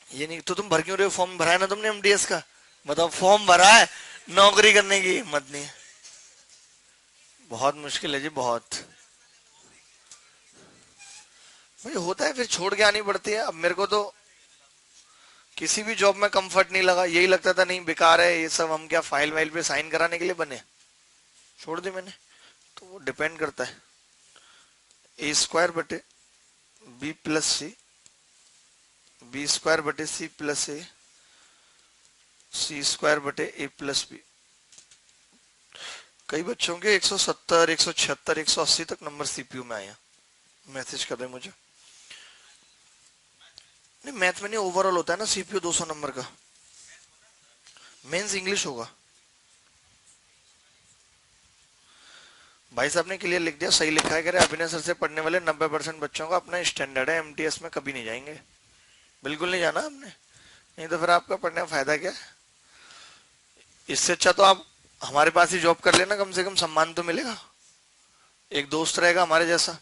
ये नहीं तो तुम भर क्यों रहे हो? फॉर्म भरा है ना तुमने एमटीएस का। बताओ, फॉर्म भरा है, नौकरी करने की हिम्मत नहीं है। बहुत मुश्किल है जी, बहुत। भाई होता है, फिर छोड़ के आनी पड़ती है। अब मेरे को तो किसी भी जॉब में कंफर्ट नहीं लगा, यही लगता था नहीं बेकार है ये सब, हम क्या फाइल वाइल पे साइन कराने के लिए बने, छोड़ दी मैंने। तो वो डिपेंड करता है ए स्क्वायर बटे B plus C, B square बटे सी प्लस ए, सी स्क्वायर बटे ए प्लस बी। कई बच्चों के 170, 176, 180 तक नंबर सीपीयू में आए, मैसेज कर रहे हैं मुझे। नहीं, मैथ में नहीं, ओवरऑल होता है ना सीपीयू 200 नंबर का। मेंस इंग्लिश होगा। भाई साहब ने क्लियर लिख दिया, सही लिखा है, कह रहे अभिनय सर से पढ़ने वाले 90% बच्चों का अपना स्टैंडर्ड है, एमटीएस में कभी नहीं जाएंगे। बिल्कुल नहीं जाना आपने, नहीं तो फिर आपका पढ़ने का फायदा क्या है। इससे अच्छा तो आप हमारे पास ही जॉब कर लेना, कम से कम सम्मान तो मिलेगा, एक दोस्त रहेगा हमारे जैसा।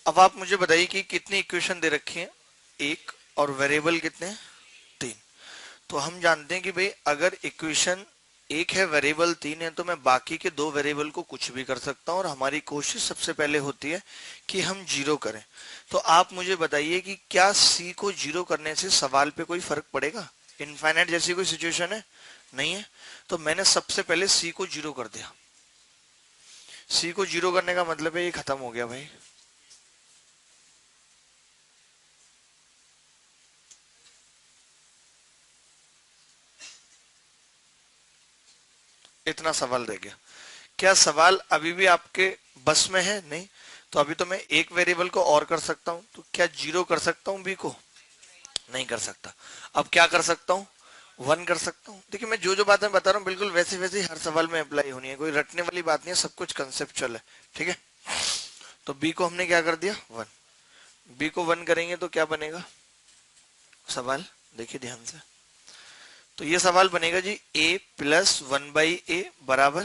अब आप मुझे बताइए कि कितनी इक्वेशन दे रखी है, एक, और वेरिएबल कितने हैं, 3। तो हम जानते हैं कि भाई अगर इक्वेशन एक है, वेरिएबल 3 है, तो मैं बाकी के 2 वेरिएबल को कुछ भी कर सकता हूं, और हमारी कोशिश सबसे पहले होती है कि हम जीरो करें। तो आप मुझे बताइए कि क्या सी को जीरो करने से सवाल पे कोई फर्क पड़ेगा। इनफाइनाइट जैसी कोई सिचुएशन है, नहीं है। तो मैंने सबसे पहले सी को जीरो कर दिया। सी को जीरो करने का मतलब है ये खत्म हो गया भाई। इतना सवाल रह गया। क्या सवाल अभी भी आपके बस में है? नहीं। तो अभी तो मैं एक वेरिएबल को और कर सकता हूं। तो क्या जीरो कर सकता हूं बी को? नहीं कर सकता। अब क्या कर सकता हूं? 1 कर सकता हूं। देखिए, मैं जो जो बातें बता रहा हूं बिल्कुल वैसे वैसे हर सवाल में अप्लाई होनी है, कोई रटने वाली बात नहीं है, सब कुछ कंसेप्चुअल है। ठीक है। तो बी को हमने क्या कर दिया? 1। बी को 1 करेंगे तो क्या बनेगा सवाल? देखिए ध्यान से। तो ये सवाल बनेगा जी, a प्लस 1/a बराबर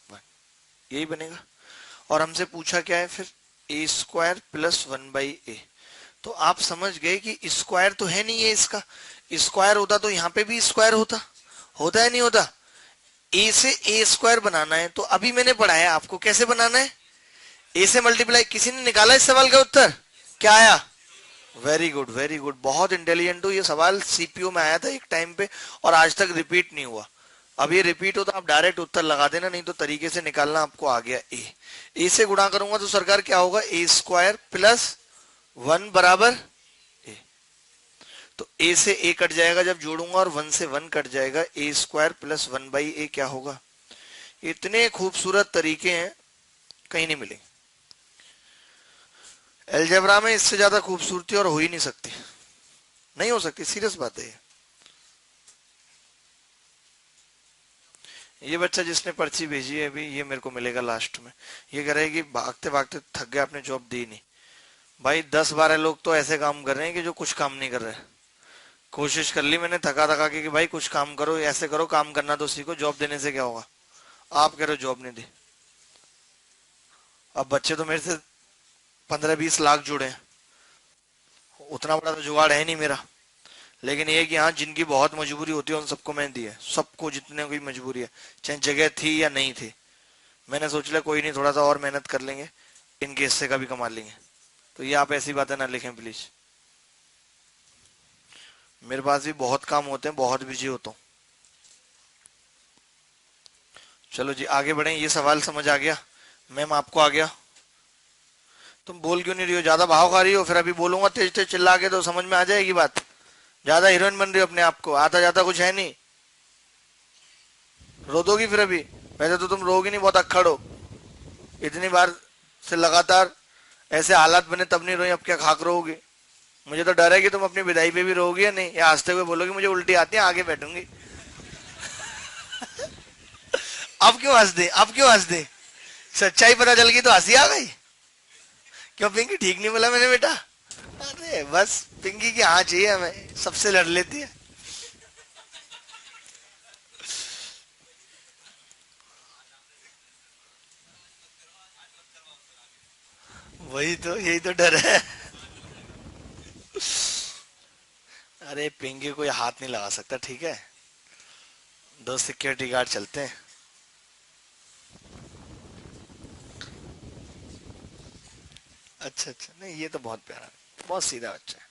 1, यही बनेगा। और हमसे पूछा क्या है फिर? a square plus 1/a। तो आप समझ गए कि स्क्वायर तो है नहीं है इसका। स्क्वायर होता तो यहाँ पे भी स्क्वायर होता, होता है नहीं होता? ए से ए स्क्वायर बनाना है तो अभी मैंने पढ़ाया आपको कैसे बनाना है। ए से मल्टीप्लाई, किसी ने निकाला इस सवाल का उत्तर क्या आया? वेरी गुड वेरी गुड, बहुत इंटेलिजेंट हो। ये सवाल सीपीयू में आया था एक टाइम पे और आज तक रिपीट नहीं हुआ। अब ये रिपीट हो तो आप डायरेक्ट उत्तर लगा देना, नहीं तो तरीके से निकालना। आपको आ गया ए से गुणा करूंगा तो सरकार क्या होगा? ए स्क्वायर प्लस 1 बराबर ए। तो ए से ए कट जाएगा जब जोड़ूंगा और 1 से 1 कट जाएगा। ए स्क्वायर प्लस 1/a क्या होगा? इतने खूबसूरत तरीके हैं, कहीं नहीं मिलेंगे। अलजेब्रा में इससे ज्यादा खूबसूरती और हो ही नहीं सकती, नहीं हो सकती, सीरियस बात है। ये बच्चा जिसने पर्ची भेजी है अभी, ये मेरे को मिलेगा लास्ट में। ये कह रहे हैं कि भागते भागते थक गए, आपने जॉब दी नहीं। भाई 10-12 लोग तो ऐसे काम कर रहे हैं कि जो कुछ काम नहीं कर रहे। कोशिश कर ली मैंने थका थका के कि भाई कुछ काम करो, ऐसे करो, काम करना तो सीखो, जॉब देने से क्या होगा। आप कह रहे हो जॉब नहीं दी। अब बच्चे तो मेरे से 15-20 लाख जुड़े हैं, उतना बड़ा तो जुगाड़ है नहीं मेरा। लेकिन ये कि हाँ, जिनकी बहुत मजबूरी होती है उन सबको मैंने दी है, सबको जितने की मजबूरी है, चाहे जगह थी या नहीं थी। मैंने सोच लिया कोई नहीं, थोड़ा सा और मेहनत कर लेंगे, इनके हिस्से का भी कमा लेंगे। तो ये आप ऐसी बातें ना लिखें प्लीज। मेरे पास भी बहुत काम होते हैं, बहुत बिजी होता हूँ। चलो जी आगे बढ़े। ये सवाल समझ आ गया? मैम आपको आ गया? तुम बोल क्यों नहीं रही हो? ज्यादा भाव खा रही हो। फिर अभी बोलूंगा तेज तेज चिल्ला के तो समझ में आ जाएगी बात। ज्यादा हीरोइन बन रही हो अपने आप को, आता जाता कुछ है नहीं। रो दोगी फिर अभी? वैसे तो तुम रोगी नहीं, बहुत अक्खड़ हो। इतनी बार से लगातार ऐसे हालात बने तब नहीं रोई, अब क्या खाक रोगी? मुझे तो डर है कि तुम अपनी विदाई पे भी रोगी या नहीं, या हंसते हुए बोलोगी मुझे उल्टी आती है, आगे बैठूंगी। अब क्यों हंस दे, अब क्यों हंस दे? सच्चाई पता चल गई तो हंसी आ गई। क्यों पिंकी, ठीक नहीं बोला मैंने बेटा? अरे बस पिंकी की हाँ चाहिए हमें, सबसे लड़ लेती है। वही तो, यही तो डर है। अरे पिंकी कोई हाथ नहीं लगा सकता, ठीक है? 2 सिक्योरिटी गार्ड चलते हैं। अच्छा अच्छा, नहीं ये तो बहुत प्यारा, बहुत सीधा बच्चा है।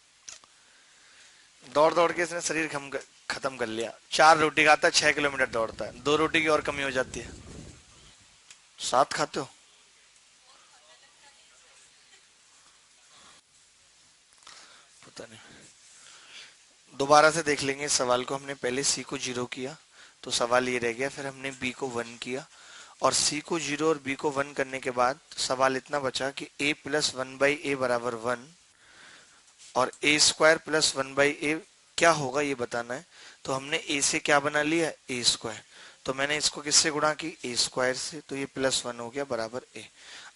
दौड़ दौड़ के इसने शरीर खत्म कर लिया। 4 रोटी खाता है, 6 किलोमीटर दौड़ता है। 2 रोटी की और कमी हो जाती है। 7 खाते हो? पता नहीं, दोबारा से देख लेंगे इस सवाल को। हमने पहले सी को 0 किया तो सवाल ये रह गया, फिर हमने बी को 1 किया और सी को 0 और बी को 1 करने के बाद सवाल इतना बचा कि a प्लस 1/a बराबर 1 और ए स्क्वायर प्लस 1/a क्या होगा ये बताना है। तो हमने a से क्या बना लिया? a square. तो मैंने इसको किससे गुणा की? a स्क्वायर से, तो ये +1 हो गया बराबर a।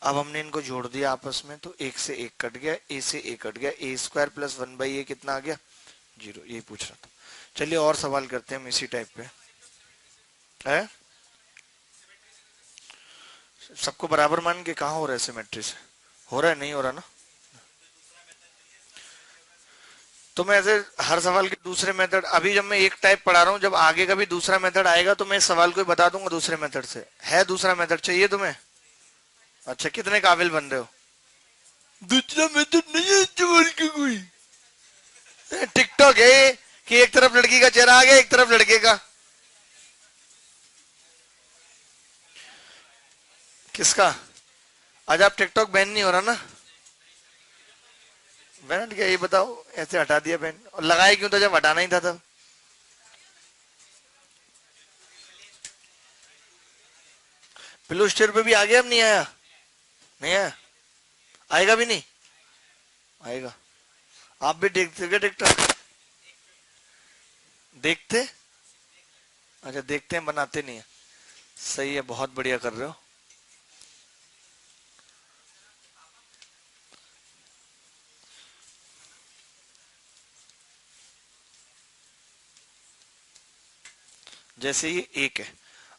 अब हमने इनको जोड़ दिया आपस में तो 1 से 1 कट गया, a से a कट गया, a स्क्वायर प्लस 1/a कितना आ गया? 0। यही पूछ रहा था। चलिए और सवाल करते हैं हम इसी टाइप पे। है सबको बराबर मान के कहाँ हो रहा है सिमेट्री से? हो रहा है? नहीं हो रहा ना? तो मैं ऐसे हर सवाल के दूसरे मेथड, अभी जब मैं एक टाइप पढ़ा रहा हूँ, जब आगे का भी दूसरा मेथड आएगा तो मैं इस सवाल को बता दूंगा दूसरे मेथड से। है दूसरा मेथड चाहिए तुम्हें? अच्छा, कितने काबिल बन रहे हो? दूसरा मेथड नहीं है सवाल का कोई? टिकटॉक है कि एक तरफ लड़की का चेहरा आ गया, एक तरफ लड़के का। किसका? आज आप टिकटॉक बैन नहीं हो रहा ना? बैन हट गया, ये बताओ। ऐसे हटा दिया बैन, और लगाया क्यों था जब हटाना ही था तब? प्ले स्टोर पे भी आ गया, अब नहीं आया? नहीं आया? आएगा भी नहीं? आएगा। आप भी देखते क्या टिकटॉक? देखते? अच्छा देखते हैं, बनाते नहीं है। सही है, बहुत बढ़िया कर रहे हो। जैसे ये 1 है,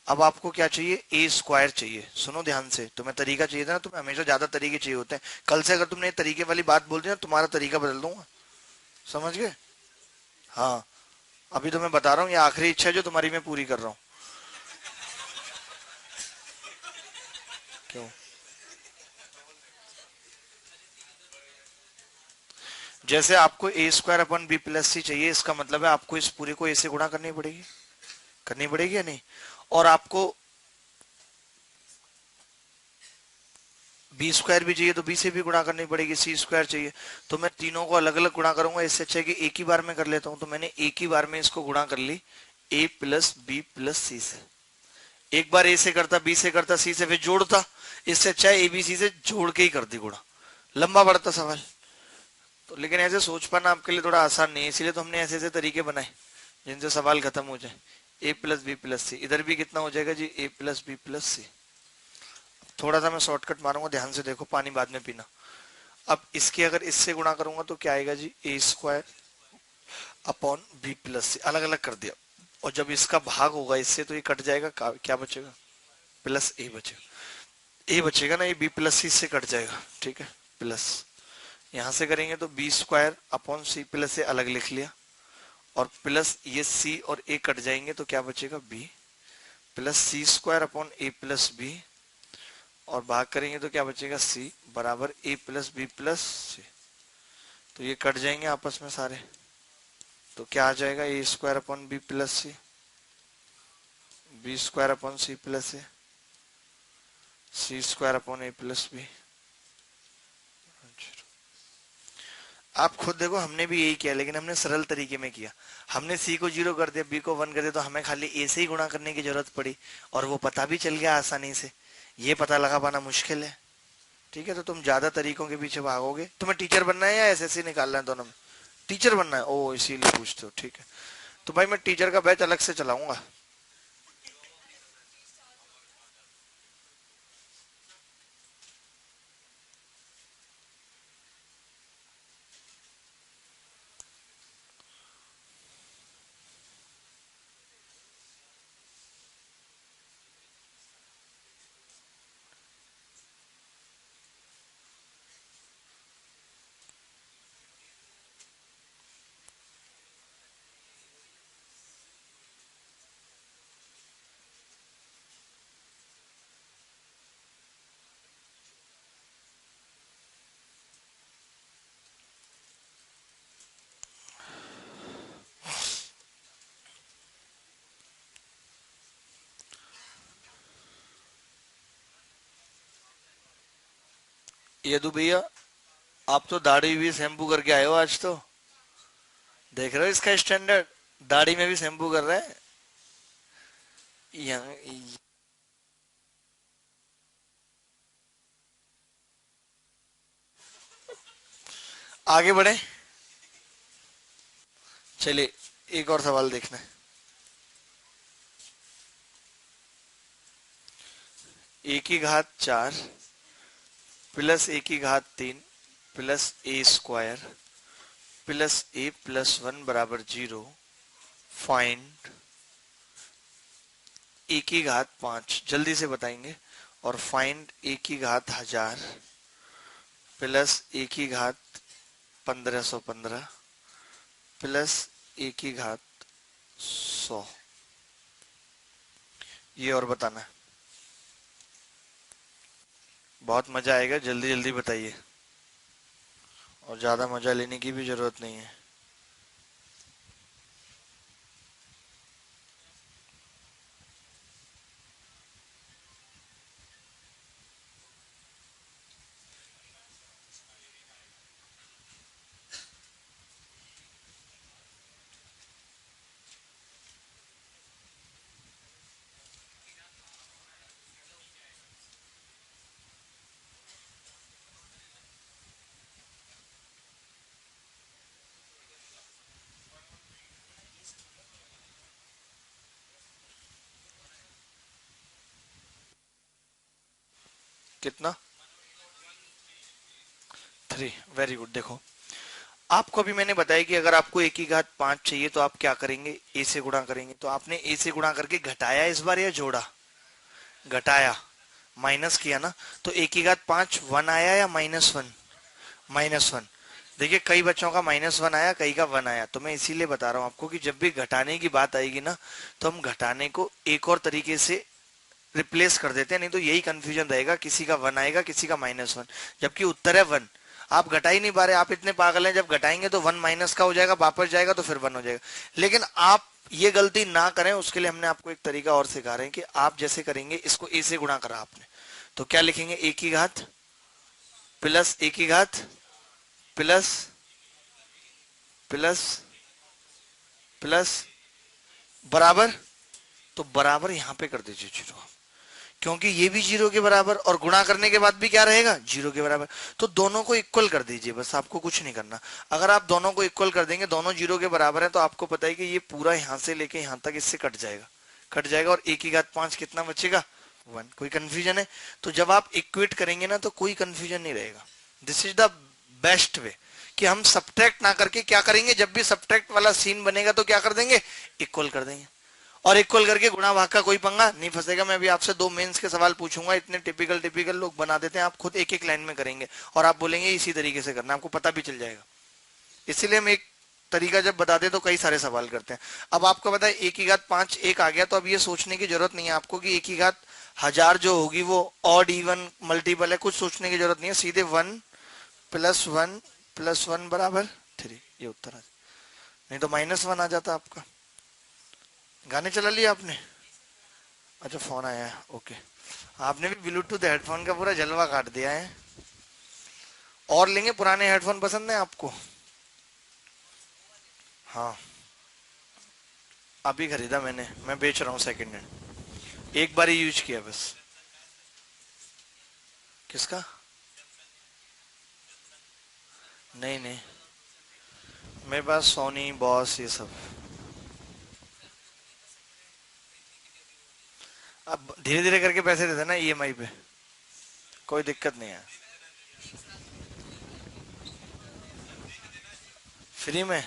अब आपको क्या चाहिए? ए स्क्वायर चाहिए। सुनो ध्यान से, तुम्हें तरीका चाहिए था ना, तुम्हें हमेशा ज्यादा तरीके चाहिए होते हैं। कल से अगर तुमने तरीके वाली बात बोल दी ना, तुम्हारा तरीका बदल दूंगा, समझ गए? हाँ, अभी तो मैं बता रहा हूँ, ये आखिरी इच्छा है जो तुम्हारी मैं पूरी कर रहा हूँ। क्यों? जैसे आपको ए स्क्वायर अपन बी प्लस सी चाहिए, इसका मतलब है आपको इस पूरे को ए से गुणा करनी पड़ेगी या नहीं? और आपको बी स्क्वायर भी चाहिए तो बी से भी गुणा करनी पड़ेगी, सी स्क्वायर चाहिए। तो मैं तीनों को अलग अलग गुणा करूंगा, इससे अच्छा है कि एक ही बार में कर लेता हूं। तो मैंने एक ही बार में इसको गुणा कर ली ए प्लस बी प्लस सी से। एक बार ए से करता, बी से करता, सी से फिर जोड़ता, इससे अच्छा है ए बी सी से जोड़ के ही कर दी गुणा, लंबा बढ़ता सवाल। तो लेकिन ऐसे सोच पाना आपके लिए थोड़ा आसान नहीं है, इसीलिए तो हमने ऐसे ऐसे तरीके बनाए जिनसे सवाल खत्म हो जाए। ए प्लस बी प्लस सी, इधर भी कितना हो जाएगा जी? ए प्लस बी प्लस सी। थोड़ा सा मैं शॉर्टकट मारूंगा, ध्यान से देखो, पानी बाद में पीना। अब इसके अगर इससे गुणा करूंगा तो क्या आएगा जी? ए स्क्वायर अपॉन बी प्लस सी, अलग अलग कर दिया। और जब इसका भाग होगा इससे तो ये कट जाएगा, क्या बचेगा? प्लस ए बचेगा। ए बचेगा ना, ये बी प्लस सी से कट जाएगा, ठीक है। प्लस यहां से करेंगे तो B square upon C plus से अलग लिख लिया, और प्लस ये सी और ए कट जाएंगे तो क्या बचेगा? B plus C square upon A plus B, और भाग करेंगे तो क्या बचेगा? सी बराबर ए प्लस बी प्लस सी। तो ये कट जाएंगे आपस में सारे, तो क्या आ जाएगा? A square upon B plus C, B square upon C plus A, C square upon A plus B. आप खुद देखो, हमने भी यही किया, लेकिन हमने सरल तरीके में किया। हमने सी को 0 कर दिया, बी को 1 कर दिया, तो हमें खाली ए से ही गुणा करने की जरूरत पड़ी, और वो पता भी चल गया आसानी से। ये पता लगा पाना मुश्किल है, ठीक है। तो तुम ज्यादा तरीकों के पीछे भागोगे। तुम्हें टीचर बनना है या एसएससी निकालना है? दोनों में टीचर बनना है? ओ, इसीलिए पूछते हो, ठीक है। तो भाई मैं टीचर का बैच अलग से चलाऊंगा। यदु भैया, आप तो दाढ़ी भी शैम्पू करके आए हो आज तो। देख रहे हो इसका स्टैंडर्ड, दाढ़ी में भी शैम्पू कर रहा है। यहाँ आगे बढ़े, चलिए एक और सवाल देखना है। ए की घात 4 प्लस ए की घात 3 प्लस ए स्क्वायर प्लस ए प्लस 1 बराबर 0। फाइंड ए की घात 5, जल्दी से बताएंगे। और फाइंड ए की घात 1000 प्लस ए की घात 1515 प्लस ए की घात 100। ये और बताना है, बहुत मजा आएगा, जल्दी जल्दी बताइए, और ज्यादा मजा लेने की भी जरूरत नहीं है। कितना? 3, वेरी गुड। देखो, आपको अभी मैंने बताया कि अगर आपको ए की घात 5 चाहिए तो आप क्या करेंगे? ए से गुणा करेंगे। तो आपने ए से गुणा करके घटाया इस बार या जोड़ा? घटाया, माइनस किया ना। तो ए की घात 5 1 आया या -1? -1। देखिए, कई बच्चों का -1 आया, कई का 1 आया। तो मैं इसीलिए बता रहा हूं आपको कि जब भी घटाने की बात आएगी ना, तो हम घटाने को एक और तरीके से रिप्लेस कर देते हैं, नहीं तो यही कंफ्यूजन रहेगा, किसी का 1 आएगा किसी का -1, जबकि उत्तर है 1। आप घटा ही नहीं पा रहे, आप इतने पागल हैं, जब घटाएंगे तो 1 माइनस का हो जाएगा, वापस जाएगा तो फिर 1 हो जाएगा। लेकिन आप ये गलती ना करें, उसके लिए हमने आपको एक तरीका और सिखा रहे हैं कि आप जैसे करेंगे, इसको ए से गुणा करा आपने, तो क्या लिखेंगे, ए की घात प्लस ए की घात प्लस प्लस प्लस बराबर, तो बराबर यहां पे कर दीजिए 0, क्योंकि ये भी 0 के बराबर और गुणा करने के बाद भी क्या रहेगा, 0 के बराबर। तो दोनों को इक्वल कर दीजिए, बस आपको कुछ नहीं करना। अगर आप दोनों को इक्वल कर देंगे, दोनों 0 के बराबर है, तो आपको पता है कि ये पूरा यहां से लेके यहां तक इससे कट जाएगा, कट जाएगा, और ए की घात 5 कितना बचेगा, 1। कोई कंफ्यूजन है? तो जब आप इक्वेट करेंगे ना, तो कोई कंफ्यूजन नहीं रहेगा। दिस इज द बेस्ट वे कि हम सब्ट्रैक्ट ना करके क्या करेंगे, जब भी सब्ट्रैक्ट वाला सीन बनेगा तो क्या कर देंगे, इक्वल कर देंगे। और इक्वल करके गुणा भाग का कोई पंगा नहीं फंसेगा। मैं भी आपसे 2 मेंस के सवाल पूछूंगा, इतने टिपिकल टिपिकल लोग बना देते हैं, आप खुद एक एक लाइन में करेंगे और आप बोलेंगे इसी तरीके से करना, आपको पता भी चल जाएगा। इसीलिए हम एक तरीका जब बताते तो कई सारे सवाल करते हैं। अब आपको पता है ए की घात 5 एक आ गया, तो अब ये सोचने की जरूरत नहीं है आपको कि ए की घात 1000 जो होगी वो ऑड इवन मल्टीपल है, कुछ सोचने की जरूरत नहीं है, सीधे 1 प्लस 1 प्लस 1 बराबर 3, ये उत्तर आ। नहीं तो -1 आ जाता आपका। गाने चला लिया आपने? अच्छा फोन आया है, ओके। आपने भी ब्लूटूथ हेडफोन का पूरा जलवा काट दिया है। और लेंगे, पुराने हेडफोन पसंद है आपको? हाँ, अभी खरीदा मैंने, मैं बेच रहा हूँ सेकंड हैंड, एक बार ही यूज किया बस। किसका? नहीं नहीं, मेरे पास सोनी बॉस ये सब। अब धीरे धीरे करके पैसे दे देना ईएमआई पे, कोई दिक्कत नहीं है। फ्री में?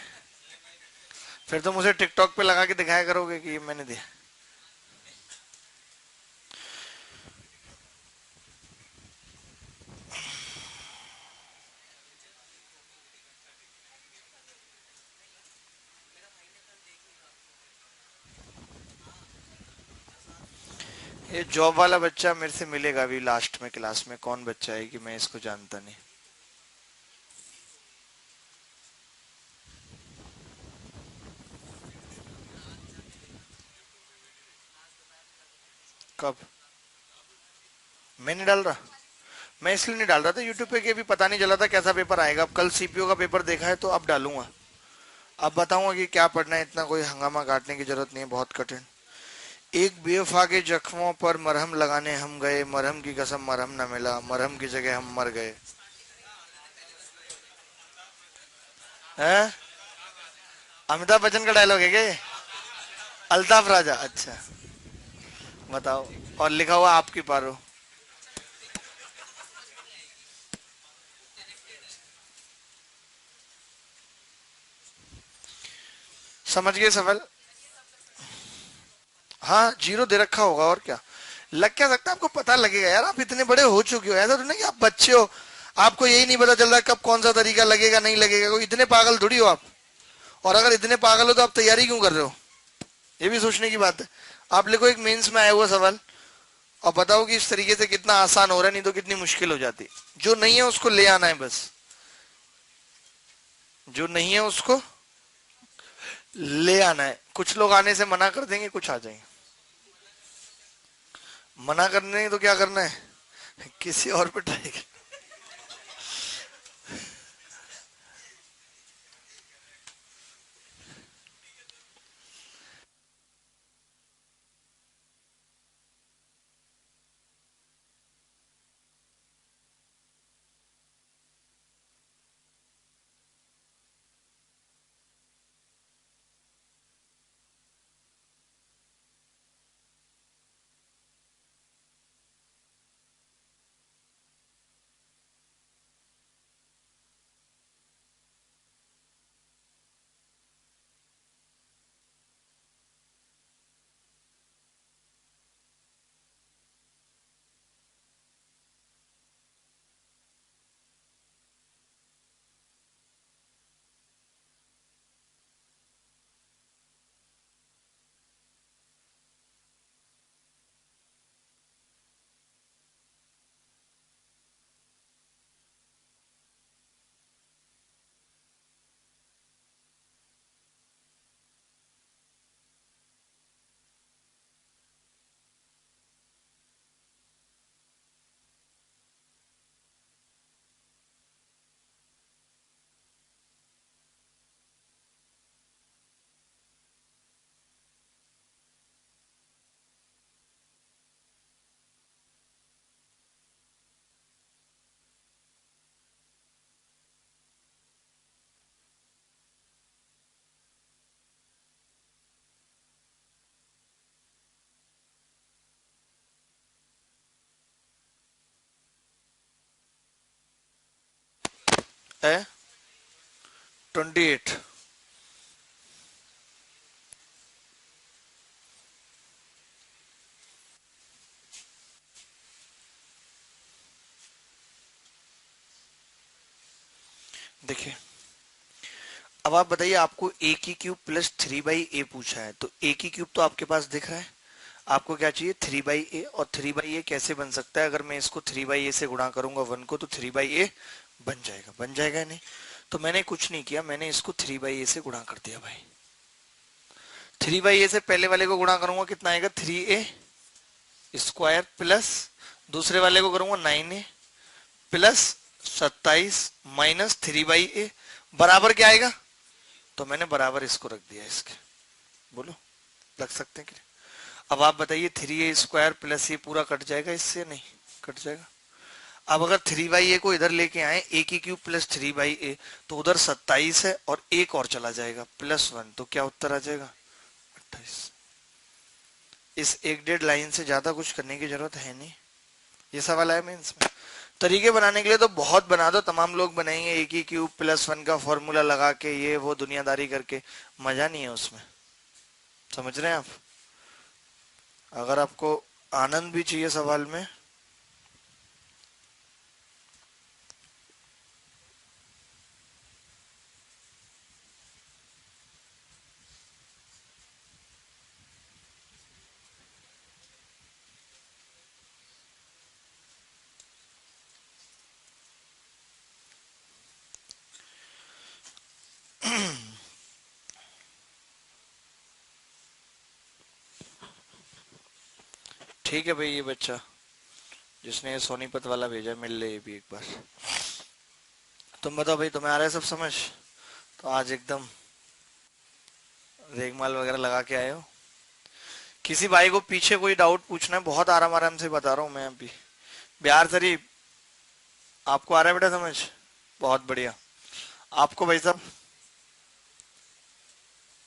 फिर तो मुझे टिकटॉक पे लगा के दिखाया करोगे कि ये मैंने दिया। ये जॉब वाला बच्चा मेरे से मिलेगा अभी लास्ट में क्लास में, कौन बच्चा है कि मैं इसको जानता नहीं। कब? मैं नहीं डाल रहा, मैं इसलिए नहीं डाल रहा था यूट्यूब पे कि अभी पता नहीं चला था कैसा पेपर आएगा। अब कल सीपीओ का पेपर देखा है तो अब डालूंगा, अब बताऊंगा कि क्या पढ़ना है, इतना कोई हंगामा काटने की जरूरत नहीं है, बहुत कठिन। एक बेवफा के जख्मों पर मरहम लगाने हम गए, मरहम की कसम मरहम न मिला, मरहम की जगह हम मर गए। हैं? अमिताभ बच्चन का डायलॉग है क्या ये? अल्ताफ राजा, अच्छा। बताओ। और लिखा हुआ आपकी पारो। समझ गए सवाल? हाँ, 0 दे रखा होगा और क्या। लग क्या सकता है, आपको पता लगेगा यार, आप इतने बड़े हो चुके हो, ऐसा तो नहीं कि आप बच्चे हो, आपको यही नहीं पता चल रहा कब कौन सा तरीका लगेगा नहीं लगेगा। कोई इतने पागल थोड़ी हो आप। और अगर इतने पागल हो तो आप तैयारी क्यों कर रहे हो, ये भी सोचने की बात है। आप लिखो एक मेंस में आया हुआ सवाल और बताओ कि इस तरीके से कितना आसान हो रहा है, नहीं तो कितनी मुश्किल हो जाती। जो नहीं है उसको ले आना है बस, जो नहीं है उसको ले आना है। कुछ लोग आने से मना कर देंगे, कुछ आ जाएंगे। मना करने तो क्या करना है, किसी और पे ट्राई कर। है 28। देखिए, अब आप बताइए, आपको ए की क्यूब प्लस 3/a पूछा है, तो ए की क्यूब तो आपके पास दिख रहा है। आपको क्या चाहिए? 3/a। और 3/a कैसे बन सकता है? अगर मैं इसको 3/a से गुणा करूंगा 1 को, तो 3/a बन जाएगा। बन जाएगा नहीं? तो मैंने कुछ नहीं किया, मैंने इसको 3/a से गुणा कर दिया भाई। 3/a से पहले वाले को गुणा करूंगा, कितना आएगा? 3a स्क्वायर प्लस दूसरे वाले को करूंगा 9a प्लस 27 माइनस 3/a बराबर क्या आएगा? तो मैंने बराबर इसको रख दिया इसके। बोलो, लग सकते हैं कि नहीं? अब आप बताइए, 3a स्क्वायर प्लस ये पूरा कट जाएगा इससे? नहीं कट जाएगा। अब अगर 3/a को इधर लेके आए, a की क्यूब प्लस 3/a, तो उधर 27 है और एक और चला जाएगा +1, तो क्या उत्तर आ जाएगा? 28। इस एक डेढ़ लाइन से ज्यादा कुछ करने की जरूरत है नहीं। ये सवाल है मेंस में। तरीके बनाने के लिए तो बहुत बना दो, तमाम लोग बनाएंगे ए की क्यूब +1 का फॉर्मूला लगा के, ये वो दुनियादारी करके, मजा नहीं है उसमें। समझ रहे हैं आप? अगर आपको आनंद भी चाहिए सवाल में, ठीक है भाई। ये बच्चा जिसने ये सोनीपत वाला भेजा, मिल ले ये भी एक बार। तुम बताओ भाई, तुम्हें आ रहा है सब समझ? तो आज एकदम रेगमाल वगैरह लगा के आए हो। किसी भाई को पीछे कोई डाउट पूछना है, बहुत आराम आराम से बता रहा हूँ मैं अभी। बिहार शरीफ, आपको आ रहा है बेटा समझ? बहुत बढ़िया। आपको भाई साहब?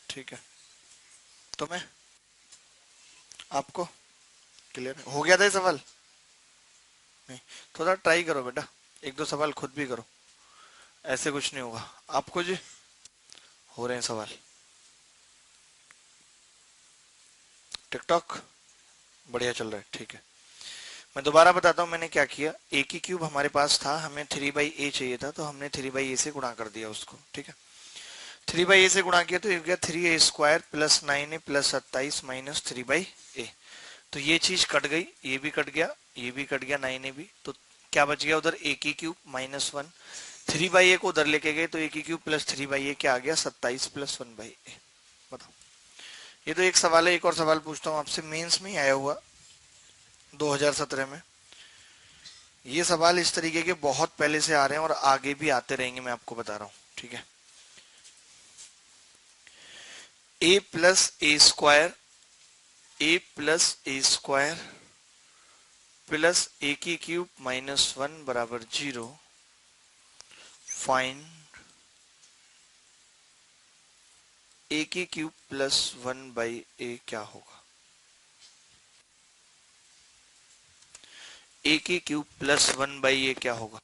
ठीक है। तुम्हें? आपको क्लियर हो गया था ये सवाल? नहीं? थोड़ा ट्राई करो बेटा, एक दो सवाल खुद भी करो, ऐसे कुछ नहीं होगा। आपको जी हो रहे हैं सवाल? टिकटॉक बढ़िया चल रहा है, ठीक है। मैं दोबारा बताता हूँ मैंने क्या किया। ए की क्यूब हमारे पास था, हमें 3/a चाहिए था, तो हमने 3/a से गुणा कर दिया उसको, ठीक है। 3/a से गुणा किया तो ये गया 3a square plus 9a plus 27 minus 3/a। तो ये चीज कट गई, ये भी कट गया, ये भी कट गया, 9a भी। तो क्या बच गया उधर? ए की क्यूब -1। 3/a को उधर लेके गए तो ए की क्यूब प्लस 3/a क्या आ गया? 27 प्लस 1/a। बताओ। ये तो एक सवाल है। एक और सवाल पूछता हूँ आपसे, मेंस में ही आया हुआ 2017 में। ये सवाल इस तरीके के बहुत पहले से आ रहे हैं और आगे भी आते रहेंगे, मैं आपको बता रहा हूँ, ठीक है। ए प्लस ए स्क्वायर, ए प्लस ए स्क्वायर प्लस ए की क्यूब -1 बराबर 0। फाइंड ए की क्यूब प्लस 1/a क्या होगा? ए की क्यूब प्लस 1/a क्या होगा?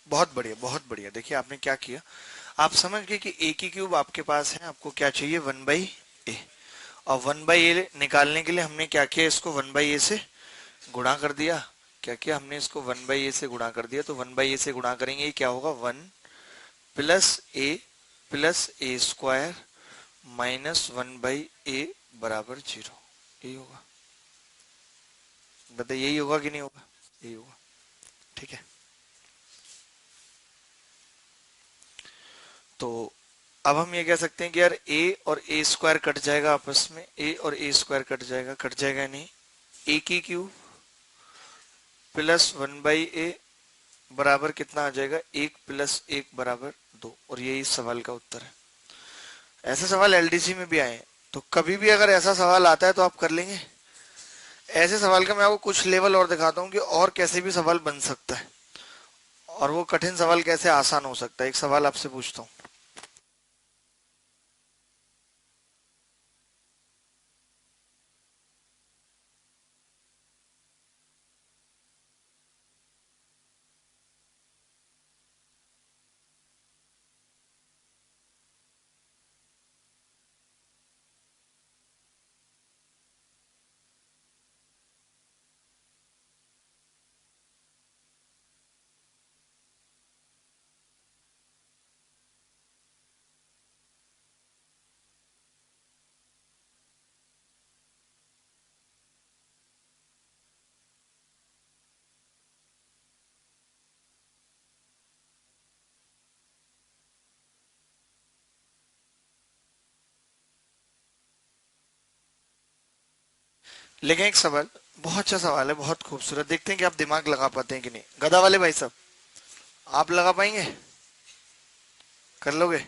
बहुत बढ़िया, बहुत बढ़िया। देखिए आपने क्या किया, आप समझ गए कि ए की क्यूब आपके पास है, आपको क्या चाहिए, 1/a। और 1/a निकालने के लिए हमने क्या किया, इसको 1/a से गुणा कर दिया। क्या किया हमने, इसको 1/a से गुणा कर दिया। तो 1/a से गुणा करेंगे, ये क्या होगा, 1 + a + a² -1/a बराबर 0। यही होगा, बताइए यही होगा कि नहीं होगा, यही होगा। ठीक है, तो अब हम ये कह सकते हैं कि यार a और a² कट जाएगा आपस में, a और a² कट जाएगा नहीं, a की क्यूब +1/a बराबर कितना आ जाएगा, 1 + 1 बराबर 2। और यही इस सवाल का उत्तर है। ऐसे सवाल एलडीसी में भी आए हैं, तो कभी भी अगर ऐसा सवाल आता है तो आप कर लेंगे। ऐसे सवाल का मैं आपको कुछ लेवल और दिखाता हूँ कि और कैसे भी सवाल बन सकता है, और वो कठिन सवाल कैसे आसान हो सकता है। एक सवाल आपसे पूछता हूँ, लेकिन एक सवाल, बहुत अच्छा सवाल है, बहुत खूबसूरत। देखते हैं कि आप दिमाग लगा पाते हैं कि नहीं। गधा वाले भाई साहब, आप लगा पाएंगे, कर लोगे?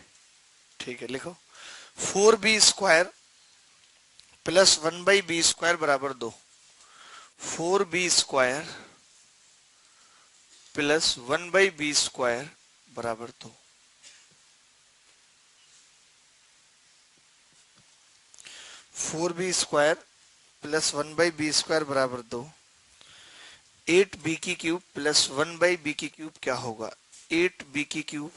ठीक है, लिखो, 4b² + 1/b² बराबर 2। 4b² + 1/b² बराबर 2। 4b² + 1/b² बराबर 2। 8b³ + 1/b³ क्या होगा, 8b³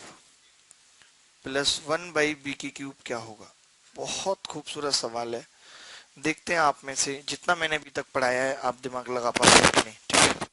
+ 1/b³ क्या होगा। बहुत खूबसूरत सवाल है। देखते हैं आप में से जितना मैंने अभी तक पढ़ाया है आप दिमाग लगा पाते हैं कि नहीं। ठीक है,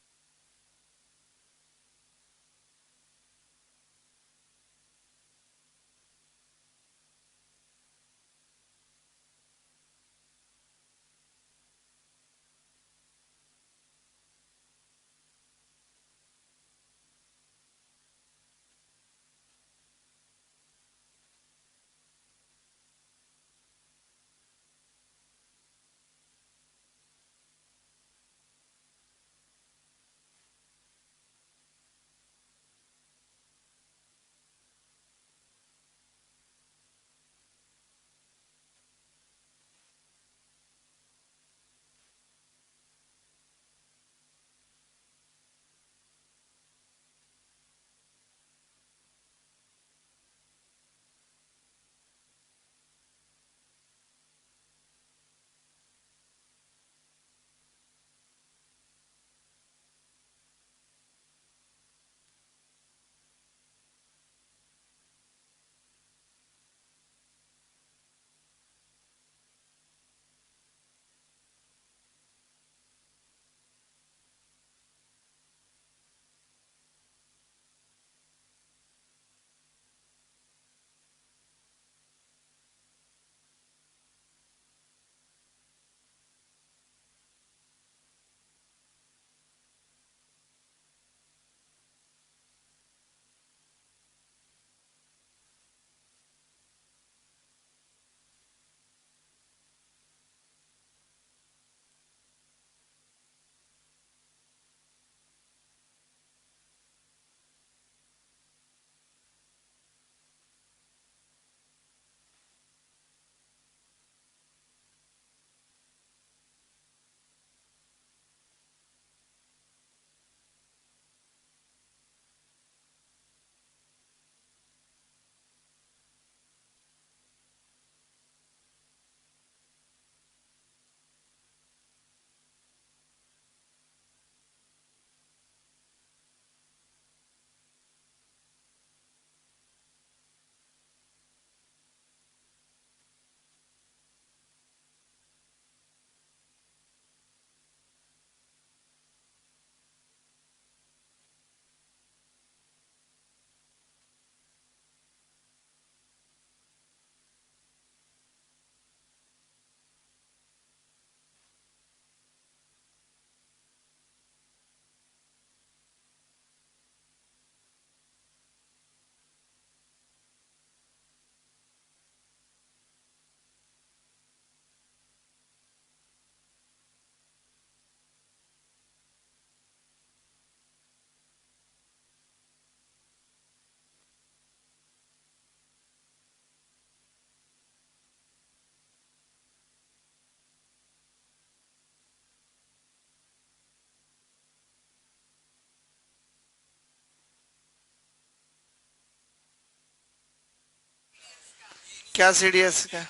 क्या सीडीएस का?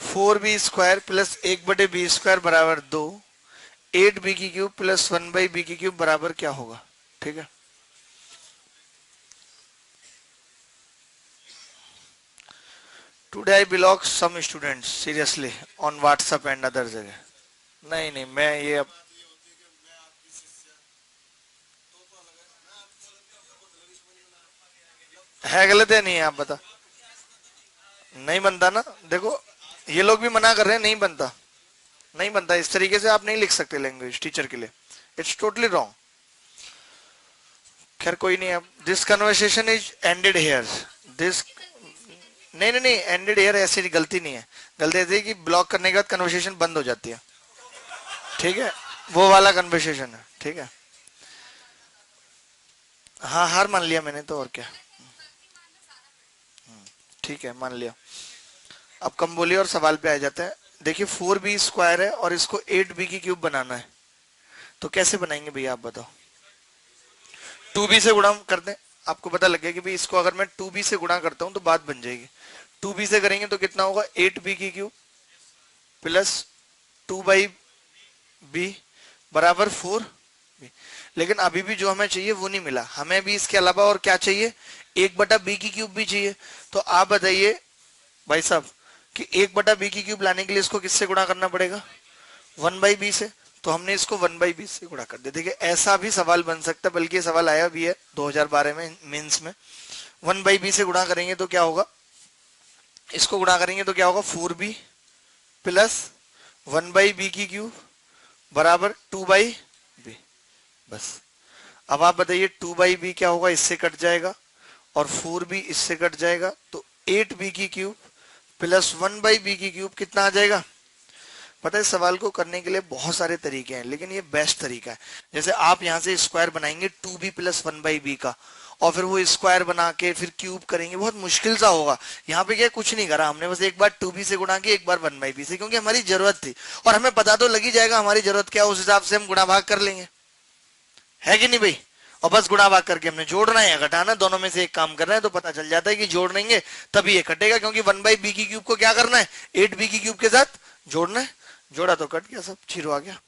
4b² प्लस 1/b² बराबर 2। 8b³ प्लस 1/b³ बराबर क्या होगा? ठीक है, today I belong some students seriously on WhatsApp and other जगह। नहीं नहीं, मैं ये अब है गलत है नहीं है, आप बता। नहीं बनता ना, देखो ये लोग भी मना कर रहे हैं, नहीं बनता, नहीं बनता, इस तरीके से आप नहीं लिख सकते लैंग्वेज टीचर के लिए, इट्स टोटली रॉन्ग। खैर कोई नहीं, अब this conversation is ended here. This नहीं नहीं नहीं, एंडेड हेयर ऐसी गलती नहीं है। गलती ऐसी है कि ब्लॉक करने के बाद कन्वर्सेशन बंद हो जाती है। ठीक है, वो वाला कन्वर्सेशन है। ठीक है, हाँ हार मान लिया मैंने तो, और क्या। ठीक है, मान लिया। अब कम बोलिए और सवाल पे आ जाते हैं। देखिए 4b² है और इसको 8b³ बनाना है, तो कैसे बनाएंगे भैया आप बताओ। 2b से गुणा कर दें, आपको पता लग गया कि भाई इसको अगर मैं 2b से गुणा करता हूं तो बात बन जाएगी। 2b से करेंगे तो कितना होगा, 8b³ प्लस 2/b बराबर 4b। लेकिन अभी भी जो हमें चाहिए वो नहीं मिला, हमें भी इसके अलावा और क्या चाहिए, 1/b³ भी चाहिए। तो आप बताइए भाई साहब कि 1/b³ लाने के लिए इसको किससे गुणा करना पड़ेगा, 1/b से। तो हमने इसको 1/b से गुणा कर दिया। देखिए ऐसा भी सवाल बन सकता है, बल्कि ये सवाल आया भी है 2012 में मेंस में। 1/b से गुणा करेंगे तो क्या होगा, इसको गुणा करेंगे तो क्या होगा, 4b प्लस 1/b³ बराबर 2/b। बस अब आप बताइए 2/b क्या होगा, इससे कट जाएगा, और 4b इससे कट जाएगा, तो 8b³ प्लस 1/b³ कितना आ जाएगा। पता है सवाल को करने के लिए बहुत सारे तरीके हैं, लेकिन ये बेस्ट तरीका है। जैसे आप यहाँ से स्क्वायर बनाएंगे 2b प्लस 1/b का, और फिर वो स्क्वायर बना के फिर क्यूब करेंगे, बहुत मुश्किल सा होगा। यहाँ पे क्या कुछ नहीं करा हमने, बस एक बार 2b से गुणा किया, एक बार 1/b से, क्योंकि हमारी जरूरत थी और हमें पता तो लग ही जाएगा हमारी जरूरत क्या है, उस हिसाब से हम गुणा भाग कर लेंगे, है कि नहीं भाई। और बस गुणा भाग करके हमने जोड़ना है या घटाना, दोनों में से एक काम करना है, तो पता चल जाता है कि जोड़ लेंगे तभी ये कटेगा, क्योंकि 1/b³ को क्या करना है, 8b³ के साथ जोड़ना है। जोड़ा तो कट गया, सब जीरो आ गया।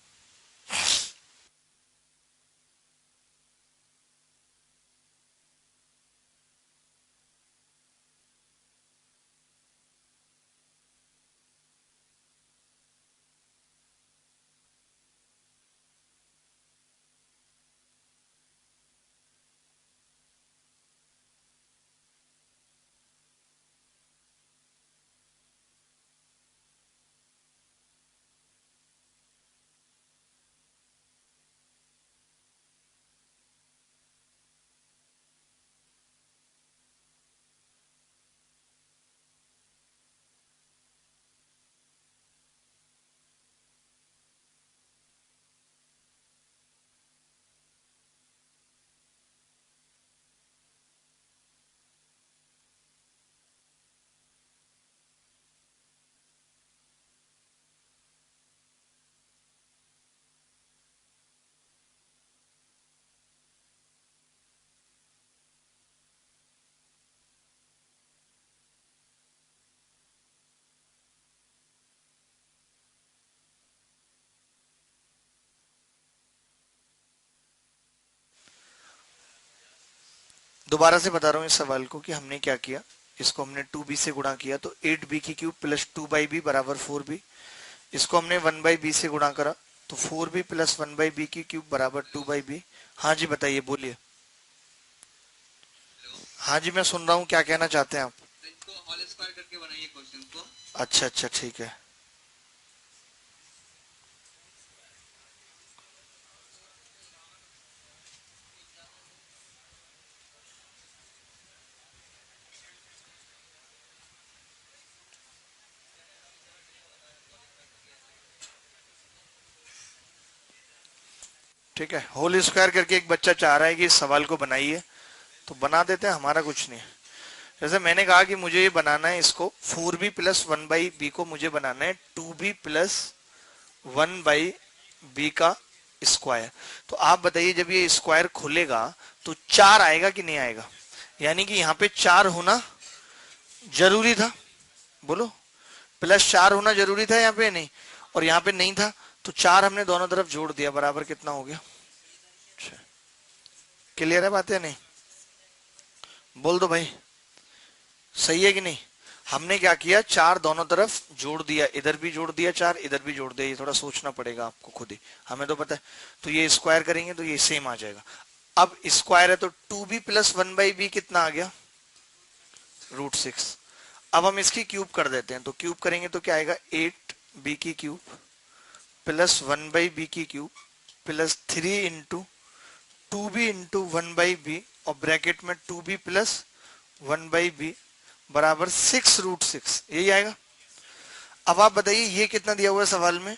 दोबारा से बता रहा हूँ इस सवाल को कि हमने क्या किया। इसको हमने 2b से गुणा किया तो 8b³ प्लस 2/b बराबर 4b। इसको हमने 1/b से गुणा करा तो 4b प्लस 1/b³ बराबर 2/b। हाँ जी बताइए, बोलिए। हाँ जी मैं सुन रहा हूँ, क्या कहना चाहते हैं आप। इसको होल स्क्वायर करके बनाइए क्वेश्चन को। अच्छा अच्छा ठीक है। ठीक है, होल स्क्वायर करके एक बच्चा चाह रहा है कि इस सवाल को बनाइए, तो बना देते हैं, हमारा कुछ नहीं है। जैसे मैंने कहा कि मुझे ये बनाना है, इसको 4b प्लस 1/b को मुझे बनाना है 2b प्लस 1/b का स्क्वायर। तो आप बताइए जब ये स्क्वायर खुलेगा तो 4 आएगा कि नहीं आएगा? यानी कि यहाँ पे 4 होना जरूरी था, बोलो, +4 होना जरूरी था यहाँ पे, नहीं, और यहाँ पे नहीं था, तो 4 हमने दोनों तरफ जोड़ दिया, बराबर कितना हो गया? क्लियर है बात या नहीं? बोल दो भाई, सही है कि नहीं? हमने क्या किया, 4 दोनों तरफ जोड़ दिया, इधर भी जोड़ दिया 4, इधर भी जोड़ दिया। ये थोड़ा सोचना पड़ेगा आपको खुद ही, हमें तो पता है। तो ये स्क्वायर करेंगे तो ये सेम आ जाएगा। अब स्क्वायर है तो 2b + 1/b कितना आ गया? √6। अब हम इसकी क्यूब कर देते हैं, तो क्यूब करेंगे तो क्या आएगा? 8b की क्यूब + 1/b की cube +3 into 2b into 1/b और ब्रैकेट में 2b + 1/b बराबर 6√6, यही आएगा। अब आप बताइए ये कितना दिया हुआ है सवाल में?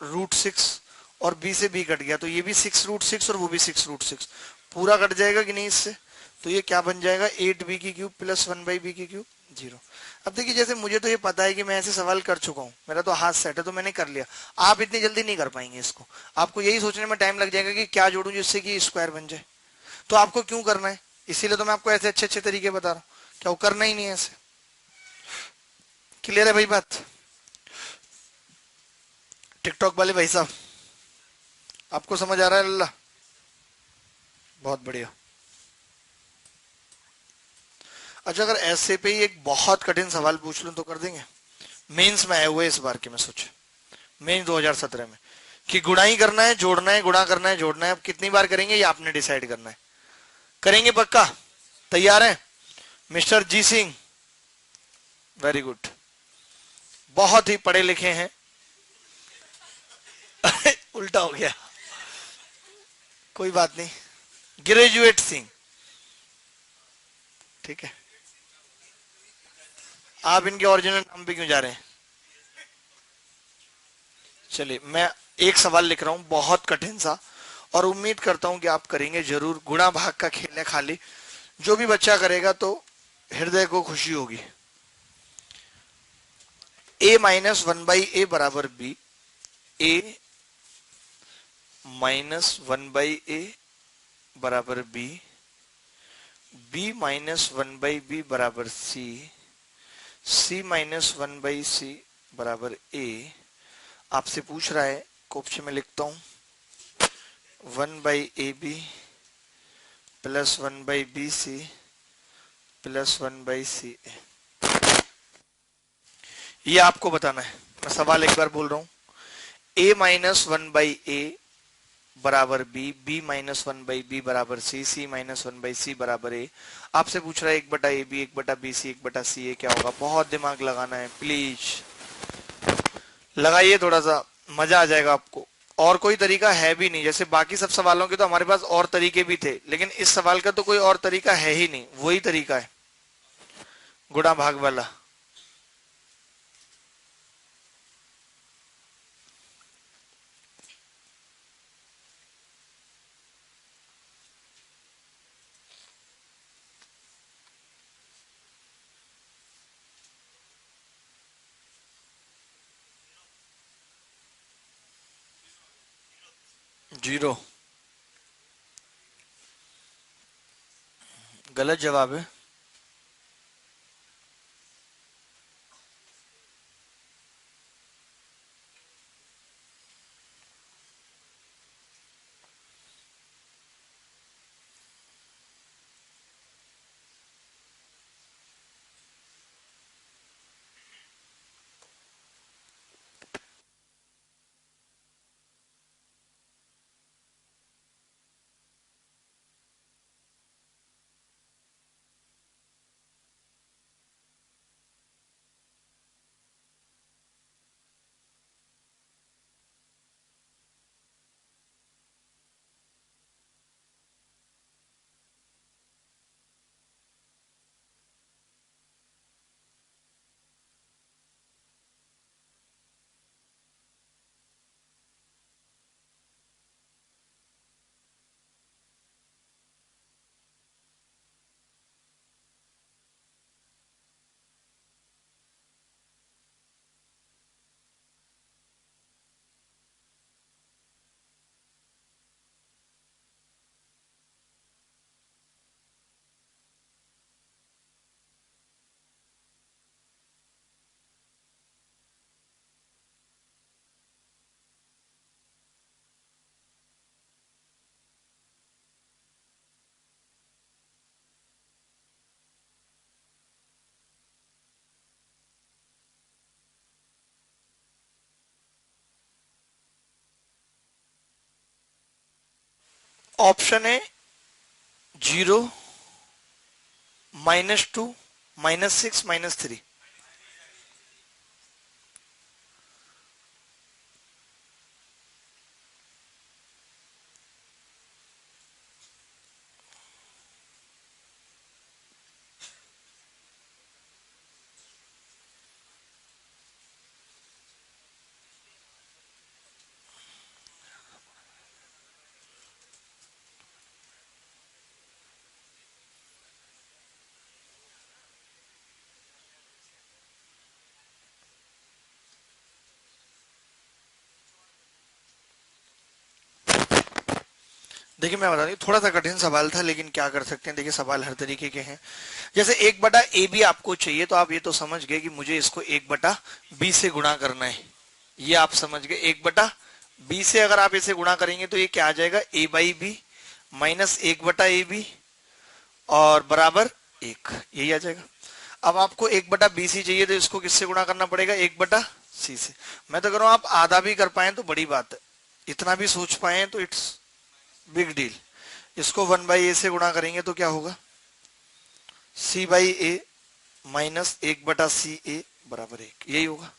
√6, और b से b कट गया तो ये भी 6√6 और वो भी 6√6, पूरा कट जाएगा कि नहीं इससे? तो ये क्या बन जाएगा? 8b की क्यूब + 1/b की क्यूब 0। अब देखिए जैसे मुझे तो ये पता है कि मैं ऐसे सवाल कर चुका हूं, मेरा तो हाथ सेट है, तो मैंने कर लिया। आप इतनी जल्दी नहीं कर पाएंगे इसको, आपको यही सोचने में टाइम लग जाएगा कि क्या जोड़ूं जिससे कि स्क्वायर बन जाए। तो आपको क्यों करना है, इसीलिए तो मैं आपको ऐसे अच्छे अच्छे तरीके बता रहा हूँ, क्या वो करना ही नहीं है ऐसे। क्लियर है भाई बात? टिकटॉक वाले भाई साहब, आपको समझ आ रहा है लल्ला? बहुत बढ़िया। अच्छा, अगर ऐसे पे ही एक बहुत कठिन सवाल पूछ लूं तो कर देंगे? मेंस में आए हुए इस बार के, मैं सोचे मेंस 2017 में, कि गुणा ही करना है जोड़ना है, गुणा करना है जोड़ना है, अब कितनी बार करेंगे ये आपने डिसाइड करना है। करेंगे पक्का? तैयार है मिस्टर जी सिंह? वेरी गुड, बहुत ही पढ़े लिखे हैं। उल्टा हो गया, कोई बात नहीं, ग्रेजुएट सिंह, ठीक है। आप इनके ओरिजिनल नाम पे क्यों जा रहे हैं? चलिए मैं एक सवाल लिख रहा हूं बहुत कठिन सा, और उम्मीद करता हूं कि आप करेंगे जरूर। गुणा भाग का खेल है खाली, जो भी बच्चा करेगा तो हृदय को खुशी होगी। a - 1/a बराबर b, a - 1/a बराबर b, b - 1/b बराबर c, c - 1/c बराबर a। आपसे पूछ रहा है, कोष्ठक में लिखता हूं, 1/ab + 1/bc + 1/ca। ये आपको बताना है। मैं सवाल एक बार बोल रहा हूं, a - 1/a बराबर b, b - 1/b बराबर c, c - 1/c बराबर a। आपसे पूछ रहा है 1/ab, 1/bc, 1/ca क्या होगा? बहुत दिमाग लगाना है, प्लीज लगाइए, थोड़ा सा मजा आ जाएगा आपको। और कोई तरीका है भी नहीं, जैसे बाकी सब सवालों के तो हमारे पास और तरीके भी थे, लेकिन इस सवाल का तो कोई और तरीका है ही नहीं, वही तरीका है गुणा भाग वाला। जीरो गलत जवाब है। ऑप्शन है 0, -2, -6, -3। देखिए मैं बता दूं, थोड़ा सा कठिन सवाल था, लेकिन क्या कर सकते हैं। देखिए सवाल हर तरीके के हैं। जैसे 1/a भी आपको चाहिए, तो आप ये तो समझ गए कि मुझे इसको 1/b से गुणा करना है। ये आप समझ गए। 1/b से अगर आप इसे गुणा करेंगे तो ये क्या आ जाएगा, a/b माइनस 1/ab और बराबर 1, यही आ जाएगा। अब आपको 1/bc चाहिए, तो इसको किससे गुणा करना पड़ेगा, 1/c से। मैं तो कह रहा हूं आप आधा भी कर पाए तो बड़ी बात है, इतना भी सोच पाए तो इट्स बिग डील। इसको 1/a से गुणा करेंगे तो क्या होगा, c/a माइनस 1/ca बराबर 1, यही होगा।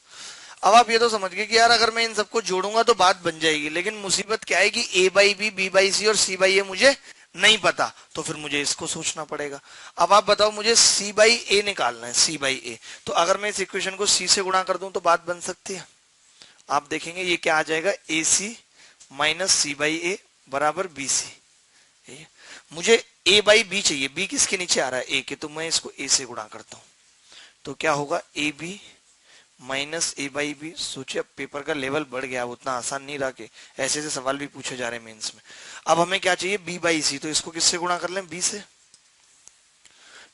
अब आप ये तो समझ गए कि यार अगर मैं इन सबको जोड़ूंगा तो बात बन जाएगी, लेकिन मुसीबत क्या है कि a/b, b/c और c/a मुझे नहीं पता, तो फिर मुझे इसको सोचना पड़ेगा। अब आप बताओ, मुझे c/a निकालना है, c/a। तो अगर मैं इस इक्वेशन को c से गुणा कर दूं तो बात बन सकती है। आप देखेंगे ये क्या आ जाएगा, ac माइनस c/a बराबर bc। मुझे a/b चाहिए, b किसके नीचे आ रहा है, a के, तो मैं इसको a से गुणा करता हूं। तो क्या होगा, ab माइनस a/b। सोचिए अब पेपर का लेवल बढ़ गया, उतना आसान नहीं रहा कि ऐसे ऐसे सवाल भी पूछे जा रहे हैं मेंस में। अब हमें क्या चाहिए, b/c। तो इसको किससे गुणा कर लें, b से।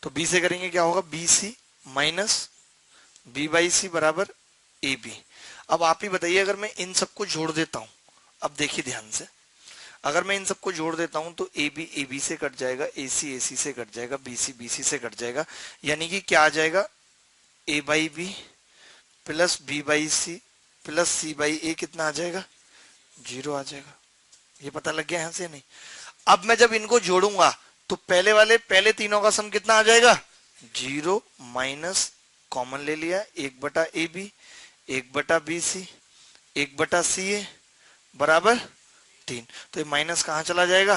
तो b से करेंगे क्या होगा, bc माइनस b/c बराबर ab। अब आप ही बताइए, अगर मैं इन सबको जोड़ देता हूं, अब देखिए ध्यान से, अगर मैं इन सबको जोड़ देता हूं तो ab ab से कट जाएगा, ac ac से कट जाएगा, bc bc से कट जाएगा, यानी कि क्या आ जाएगा, a/b plus b/c plus c/a कितना आ जाएगा, 0 आ जाएगा। ये पता लग गया यहां से नहीं। अब मैं जब इनको जोड़ूंगा तो पहले तीनों का सम कितना आ जाएगा, 0 माइनस कॉमन ले लिया, 1/ab 1/bc 1/ca बराबर 3। तो ये माइनस कहां चला जाएगा,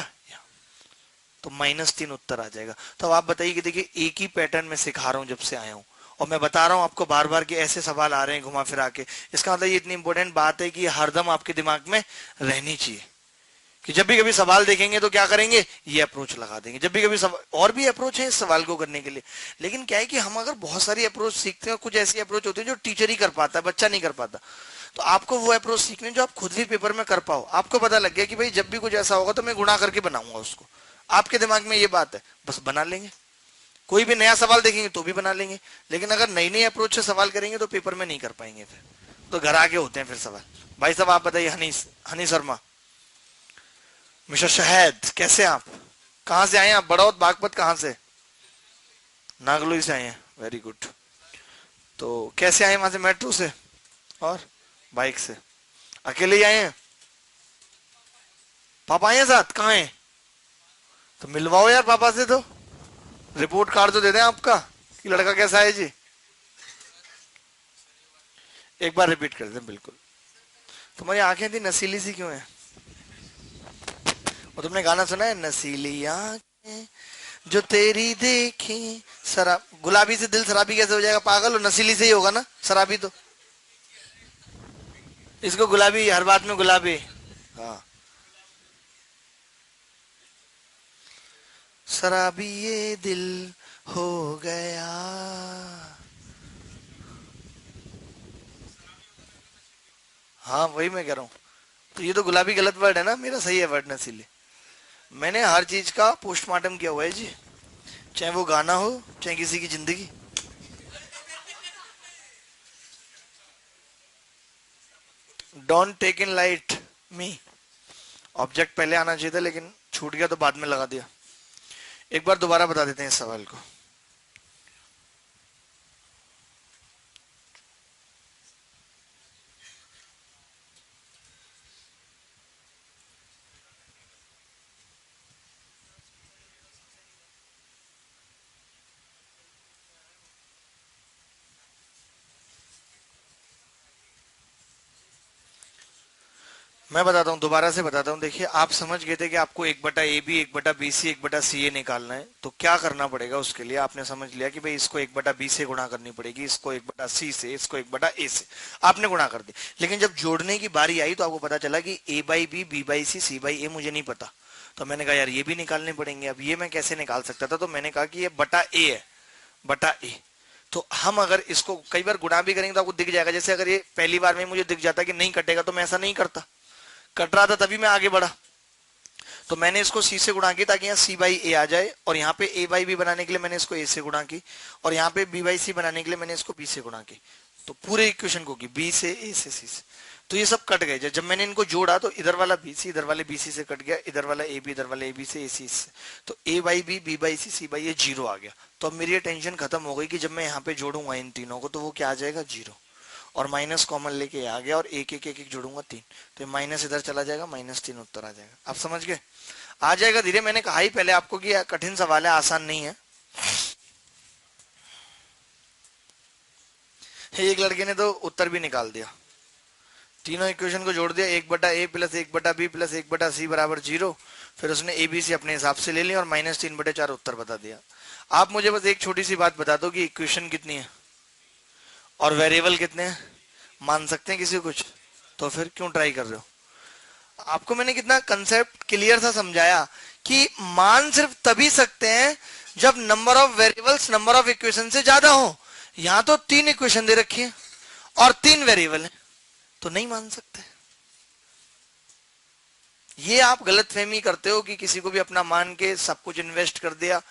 तो -3 उत्तर आ जाएगा। तो अब आप बताइए कि देखिए एक ही पैटर्न में सिखा रहा हूं जब से आया हूं, और मैं बता रहा हूं आपको बार बार कि ऐसे सवाल आ रहे हैं घुमा फिरा के। इसका मतलब ये इतनी इंपॉर्टेंट बात है कि ये हरदम आपके दिमाग में रहनी चाहिए कि जब भी कभी सवाल देखेंगे तो क्या करेंगे, ये अप्रोच लगा देंगे। जब भी कभी सवाल, और भी अप्रोच है इस सवाल को करने के लिए, लेकिन क्या है कि हम अगर बहुत सारी अप्रोच सीखते हैं, कुछ ऐसी अप्रोच होती है जो टीचर ही कर पाता है, बच्चा नहीं कर पाता। तो आपको वो अप्रोच सीखनी जो आप खुद भी पेपर में कर पाओ। आपको पता लग गया कि भाई जब भी कुछ ऐसा होगा तो मैं गुणा करके बनाऊंगा उसको, आपके दिमाग में ये बात है, बस बना लेंगे। कोई भी नया सवाल देखेंगे तो भी बना लेंगे, लेकिन अगर नई नई अप्रोच से सवाल करेंगे तो पेपर में नहीं कर पाएंगे, फिर तो घर आके होते हैं फिर सवाल। भाई साहब आप बताइए, हनी हनी शर्मा, मिस्टर शहद, कैसे आप, कहां से आए हैं आप, बड़ौद बागपत कहां से, नागलोई से आए हैं, वेरी गुड। तो कैसे आए वहां से, मेट्रो से और बाइक से, अकेले ही आए हैं, पापा आए हैं साथ, कहाँ हैं, तो मिलवाओ यार पापा से, तो रिपोर्ट कार्ड तो दे दें आपका कि लड़का कैसा है जी। एक बार रिपीट कर दें, बिल्कुल। तुम्हारी आंखें इतनी नसीली सी क्यों है, और तुमने गाना सुना है, नसीली आंखें जो तेरी देखी, शराब, गुलाबी से दिल शराबी कैसे हो जाएगा, पागल हो, नसीली से ही होगा ना शराबी तो, इसको गुलाबी, हर बात में गुलाबी। हाँ, शराबी ये दिल हो गया। हाँ वही मैं कह रहा हूँ। तो ये तो गुलाबी गलत वर्ड है ना, मेरा सही है वर्ड नसीली। मैंने हर चीज का पोस्टमार्टम किया हुआ है जी, चाहे वो गाना हो चाहे किसी की जिंदगी। Don't take in light me, object पहले आना चाहिए था लेकिन छूट गया तो बाद में लगा दिया। एक बार दोबारा बता देते हैं इस सवाल को। मैं बताता हूँ, दोबारा से बताता हूँ। देखिए, आप समझ गए थे कि आपको 1/AB, 1/BC, 1/CA निकालना है। तो क्या करना पड़ेगा उसके लिए? आपने समझ लिया कि भाई इसको 1/B से गुणा करनी पड़ेगी, इसको 1/C से, इसको 1/A से, आपने गुणा कर दी। लेकिन जब जोड़ने की बारी आई तो आपको पता चला कि A/B, B/C, C/A मुझे नहीं पता। तो मैंने कहा यार ये भी निकालने पड़ेंगे। अब ये मैं कैसे निकाल सकता था? तो मैंने कहा कि ये बटा A है, बटा A। तो हम अगर इसको कई बार गुणा भी करेंगे तो आपको दिख जाएगा। जैसे अगर ये पहली बार में मुझे दिख जाता कि नहीं कटेगा तो मैं ऐसा नहीं करता, कट रहा था तभी मैं आगे बढ़ा। तो मैंने इसको C से गुणा की ताकि यहाँ C/A आ जाए, और यहाँ पे A/B बनाने के लिए मैंने इसको A से गुणा की, और यहाँ पे B/C बनाने के लिए मैंने इसको B से गुणा की। तो पूरे इक्वेशन को की B से, A से, C से। तो ये सब कट गए। जब मैंने इनको जोड़ा तो इधर वाला BC इधर वाले BC से कट गया, इधर वाला AB इधर वाले AB से, AC से। तो A/B, B/C, C/A 0 आ गया। तो अब मेरी ये टेंशन खत्म हो गई कि जब मैं यहाँ पे जोड़ूंगा इन तीनों को तो वो क्या आ जाएगा? 0। और माइनस कॉमन लेके आ गया, और एक एक एक एक जोड़ूंगा 3, तो ये माइनस इधर चला जाएगा, -3 उत्तर आ जाएगा। आप समझ गए? आ जाएगा धीरे। मैंने कहा ही पहले आपको कि कठिन सवाल है, आसान नहीं है। एक लड़के ने तो उत्तर भी निकाल दिया, तीनों इक्वेशन को जोड़ दिया, 1/A plus 1/B plus 1/C बराबर 0। फिर उसने ABC अपने हिसाब से ले लिया और -3/4 उत्तर बता दिया। आप मुझे बस एक छोटी सी बात बता दो कि इक्वेशन कितनी है और वेरिएबल कितने हैं। मान सकते हैं किसी को कुछ? तो फिर क्यों ट्राई कर रहे हो? आपको मैंने कितना कंसेप्ट क्लियर सा समझाया कि मान सिर्फ तभी सकते हैं जब number of variables number of equation से ज्यादा हो। यहां तो 3 इक्वेशन दे रखी है और 3 वेरिएबल है, तो नहीं मान सकते। ये आप गलतफहमी करते हो कि किसी को भी अपना मान के सब कुछ इन्वेस्ट कर दिया।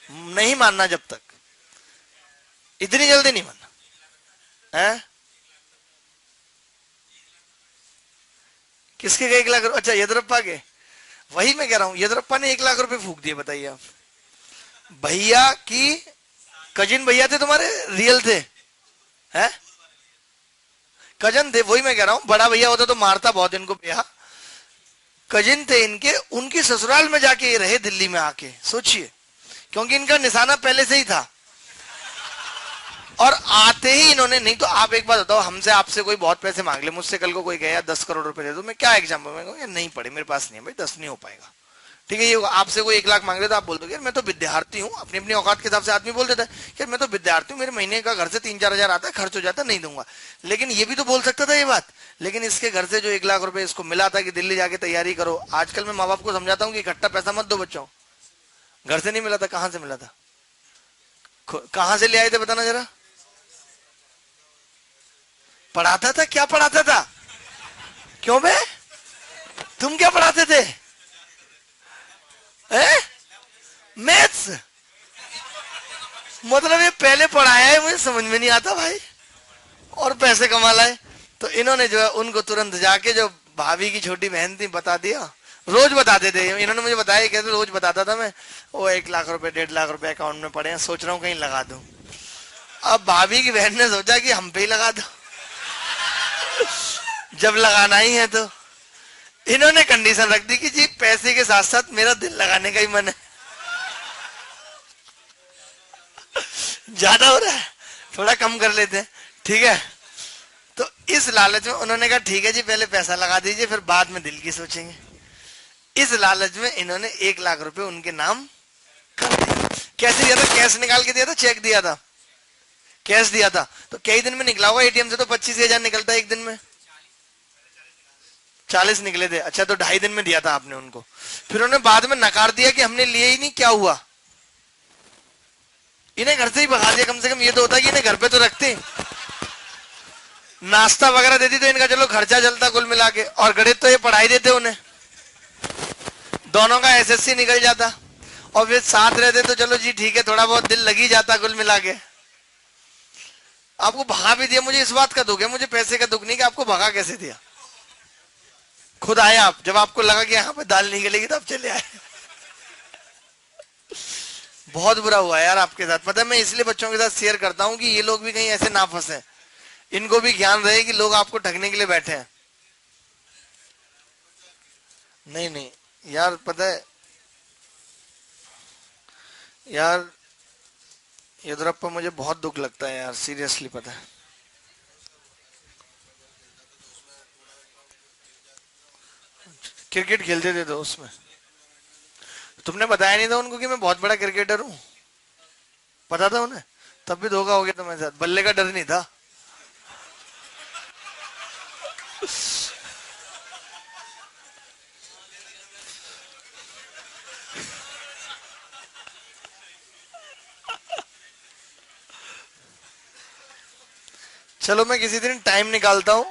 नहीं मानना, जब तक इतनी जल्दी नहीं मानना है। किसके गए 1 लाख? अच्छा, येदरप्पा के। वही मैं कह रहा हूं, येदरप्पा ने 1 लाख रुपए फूक दिए। बताइए आप, भैया की कजिन भैया थे तुम्हारे, रियल थे? हैं? कजन थे, वही मैं कह रहा हूं। बड़ा भैया होता तो मारता बहुत इनको भैया। कजिन थे इनके, उनकी ससुराल में जाके ये रहे दिल्ली में आके। सोचिए, क्योंकि इनका निशाना पहले से ही था। और आते ही इन्होंने, नहीं तो आप एक बात बताओ, हमसे आपसे कोई बहुत पैसे मांग ले, मुझसे कल को कोई गया 10 करोड़ रुपए दे दो, मैं क्या एग्जाम्पल में कहूँ? नहीं पड़े, मेरे पास नहीं है भाई, 10 नहीं हो पाएगा। ठीक है, ये आपसे कोई 1 लाख मांग रहे तो आप बोल दोगे मैं तो विद्यार्थी हूँ। अपनी अपनी औकात के हिसाब से आदमी बोल देता है कि मैं तो विद्यार्थी हूँ, मेरे महीने का घर से 3-4 हजार आता है, खर्च हो जाता है, नहीं दूंगा। लेकिन ये भी तो बोल सकता था ये बात। लेकिन इसके घर से जो 1 लाख रुपए इसको मिला था कि दिल्ली जाके तैयारी करो। आजकल मैं माँ बाप को समझाता हूँ कि इकट्ठा पैसा मत दो बच्चों। घर से नहीं मिला था, कहां से मिला था? कहां से ले आए थे बताना जरा। पढ़ाता था? क्या पढ़ाता था? क्यों बे, तुम क्या पढ़ाते थे? मैथ्स? मतलब ये पहले पढ़ाया है, मुझे समझ में नहीं आता भाई, और पैसे कमा लाए। तो इन्होंने जो है उनको तुरंत जाके, जो भाभी की छोटी बहन थी, बता दिया। रोज बताते थे इन्होंने मुझे बताया, कैसे रोज बताता था मैं, वो 1 लाख रुपए 1.5 लाख रुपए अकाउंट में पड़े हैं, सोच रहा हूँ कहीं लगा दूं। अब भाभी की बहन ने सोचा कि हम पे ही लगा दो जब लगाना ही है। तो इन्होंने कंडीशन रख दी कि जी पैसे के साथ साथ मेरा दिल लगाने का ही मन है। ज्यादा हो रहा है, थोड़ा कम कर लेते हैं, ठीक है। तो इस लालच में उन्होंने कहा ठीक है जी, पहले पैसा लगा दीजिए, फिर बाद में दिल की सोचेंगे। इस लालच में इन्होंने 1 लाख रुपए उनके नाम कर दिया। कैसे दिया था? कैश निकाल के दिया था, चेक दिया था? कैश दिया था। तो कई दिन में निकला होगा एटीएम से, तो 25,000 निकलता है एक दिन में। 40 निकले थे। अच्छा, तो 2.5 दिन में दिया था आपने उनको। फिर उन्होंने बाद में नकार दिया कि हमने लिए ही नहीं। क्या हुआ? इन्हें घर से ही भगा दिया। कम से कम ये तो होता कि इन्हें घर पे तो रखते, नाश्ता वगैरह देती तो इनका चलो खर्चा चलता कुल मिला के, और गणित तो ये पढ़ाई देते उन्हें, दोनों का एसएससी निकल जाता, और फिर साथ रहते तो चलो जी ठीक है, थोड़ा बहुत दिल लगी जाता कुल मिला के। आपको भगा भी दिया। मुझे इस बात का दुख है, मुझे पैसे का दुख नहीं कि आपको भगा कैसे दिया। खुद आए आप, जब आपको लगा कि यहाँ पे दाल नहीं गलेगी तो आप चले आए। बहुत बुरा हुआ यार आपके साथ। पता है, मैं इसलिए बच्चों के साथ शेयर करता हूँ कि ये लोग भी कहीं ऐसे ना फंसे, इनको भी ज्ञान रहे कि लोग आपको ठगने के लिए बैठे हैं। नहीं नहीं यार, पता है यार, येदुरप्पा मुझे बहुत दुख लगता है यार, सीरियसली। पता है क्रिकेट खेलते थे तो उसमें तुमने बताया नहीं था उनको कि मैं बहुत बड़ा क्रिकेटर हूँ? पता था उन्हें? तब भी धोखा हो गया तुम्हारे साथ, बल्ले का डर नहीं था। चलो मैं किसी दिन टाइम निकालता हूँ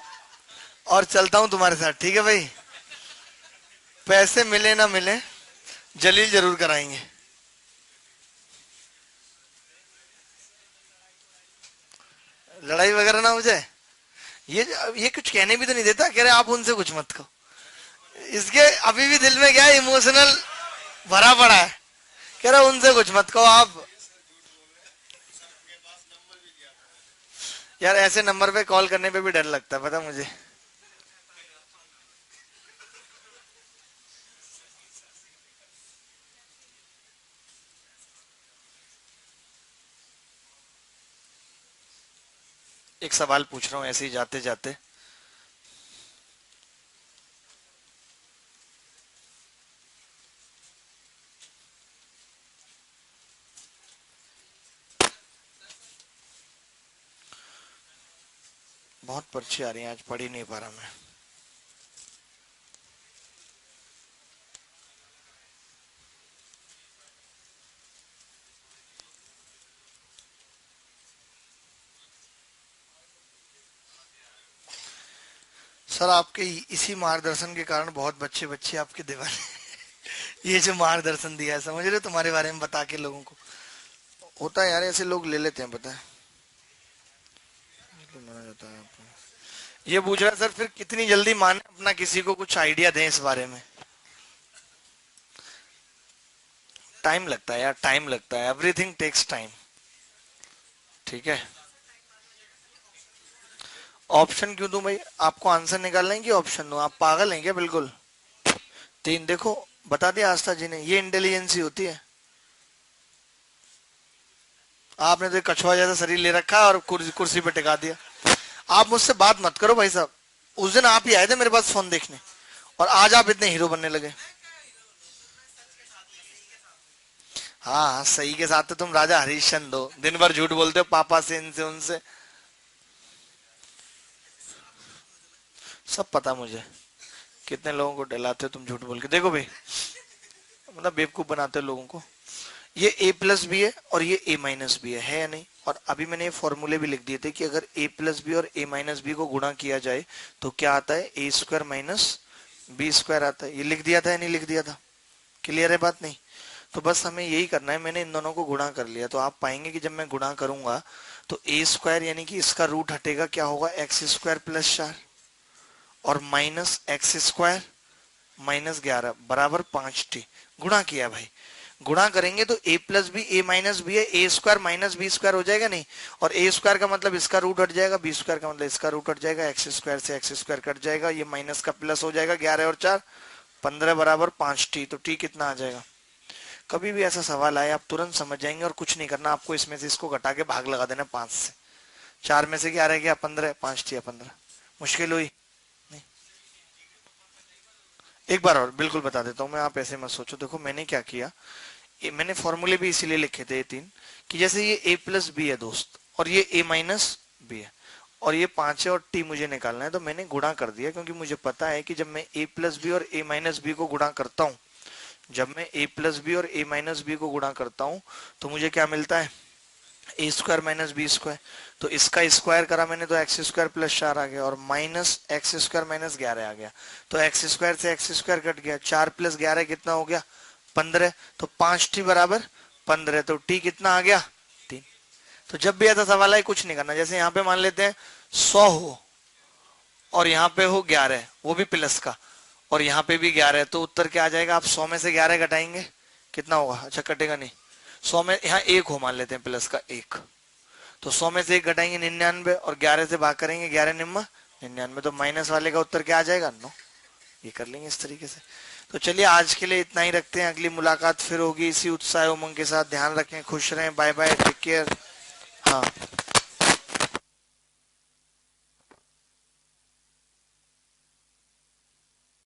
और चलता हूँ तुम्हारे साथ, ठीक है भाई? पैसे मिले ना मिले, जलील जरूर कराएंगे। लड़ाई वगैरह ना हो जाए। ये कुछ कहने भी तो नहीं देता, कह रहे आप उनसे कुछ मत कहो। इसके अभी भी दिल में क्या इमोशनल भरा पड़ा है, कह रहा उनसे कुछ मत कहो आप। यार ऐसे नंबर पे कॉल करने पे भी डर लगता है, पता मुझे। एक सवाल पूछ रहा हूँ ऐसे ही जाते जाते। बहुत पर्ची आ रही है, आज पढ़ ही नहीं पा रहा मैं। सर आपके इसी मार्गदर्शन के कारण बहुत बच्चे बच्चे आपके दीवाने ये जो मार्गदर्शन दिया है, समझ रहे हो, तुम्हारे बारे में बता के लोगों को। होता है यार, ऐसे लोग ले लेते हैं, पता है। तो माना जाता है आपको। ये पूछ रहा है सर फिर कितनी जल्दी माने अपना, किसी को कुछ आइडिया दें इस बारे में। टाइम लगता है यार, टाइम लगता है, एवरीथिंग टेक्स टाइम, ठीक है। ऑप्शन क्यों दूं भाई? आपको आंसर निकालना है कि ऑप्शन दूं? आप पागल हैं क्या बिल्कुल? तीन देखो, बता दिया आस्था जी ने, ये इंटेलिजेंसी होती है। आपने तो एक कछुआ जैसा शरीर ले रखा है और कुर्सी पे टिका दिया। आप मुझसे बात मत करो भाई साहब। उस दिन आप ही आए थे मेरे पास फोन देखने, और आज आप इतने हीरो बनने लगे। हाँ हाँ, सही के साथ तो तुम राजा हरिश्चंद्र हो, दिन भर झूठ बोलते हो पापा से, इनसे उनसे। सब पता मुझे, कितने लोगों को डलाते हो तुम झूठ बोल के। देखो भाई, मतलब बेवकूफ बनाते हो लोगों को। ये a प्लस बी है और ये a माइनस बी है या नहीं? और अभी मैंने ये फॉर्मूले भी लिख दिए थे कि अगर a प्लस बी और a माइनस बी को गुणा किया जाए तो क्या आता है? a square minus B square आता है। ये लिख दिया था या नहीं लिख दिया था? क्लियर है बात? नहीं तो बस हमें यही करना है। मैंने इन दोनों को गुणा कर लिया, तो आप पाएंगे कि जब मैं गुणा करूंगा तो a स्क्वायर यानी कि इसका रूट हटेगा, क्या होगा? एक्स स्क्वायर प्लस 4 और माइनस एक्स स्क्वायर माइनस 11 बराबर 5t। गुणा किया भाई, गुणा करेंगे तो a plus B a minus B है, A square minus B square हो जाएगा नहीं? और a स्क्वायर का मतलब इसका रूट हट जाएगा, बी स्क्वायर का मतलब इसका रूट हट जाएगा, एक्स स्क्वायर से एक्स स्क्वायर कट जाएगा, ये माइनस का प्लस हो जाएगा, 11 और 4 15 बराबर 5t। तो t कितना आ जाएगा? कभी भी ऐसा सवाल आए आप तुरंत समझ जाएंगे, और कुछ नहीं करना आपको, इसमें से इसको घटा के भाग लगा देना 5 से। 4 में से क्या रह गया? 15, 5t या 15। मुश्किल हुई? नहीं। एक बार और बिल्कुल बता देता हूँ मैं, आप ऐसे मत सोचो। देखो मैंने क्या किया, मैंने फॉर्मूले भी इसीलिए लिखे थे ये तीन, कि जैसे ये a प्लस बी है दोस्त, और ये a माइनस बी है, और ये 5 है और t मुझे निकालना है, तो मैंने गुणा कर दिया, क्योंकि मुझे पता है कि जब मैं a प्लस बी और a माइनस बी को गुणा करता हूँ, जब मैं a प्लस बी और a माइनस बी को गुणा करता हूँ तो मुझे क्या मिलता है? A square minus B square. तो इसका स्क्वायर करा मैंने तो एक्स स्क्वायर प्लस 4 आ गया, और माइनस एक्स स्क्वायर माइनस 11 आ गया। तो एक्स स्क्वायर से एक्स स्क्वायर कट गया, 4 प्लस 11 कितना हो गया? 15। तो 5t बराबर 15। तो t कितना आ गया? 3। तो जब भी ऐसा सवाल है कुछ नहीं करना, जैसे यहाँ पे मान लेते हैं 100 हो और यहाँ पे हो 11, वो भी प्लस का, और यहाँ पे भी 11, तो उत्तर क्या आ जाएगा? आप 100 में से 11 घटाएंगे, कितना होगा? अच्छा कटेगा नहीं। 100 में यहाँ 1 हो मान लेते हैं, प्लस का 1, तो 100 में से 1 घटाएंगे 99, और 11 से भाग करेंगे 11 निम्मा 99, तो माइनस वाले का उत्तर क्या आ जाएगा? 9। ये कर लेंगे इस तरीके से। तो चलिए आज के लिए इतना ही रखते हैं, अगली मुलाकात फिर होगी इसी उत्साह उमंग के साथ। ध्यान रखें, खुश रहें, बाय बाय, टेक केयर। हाँ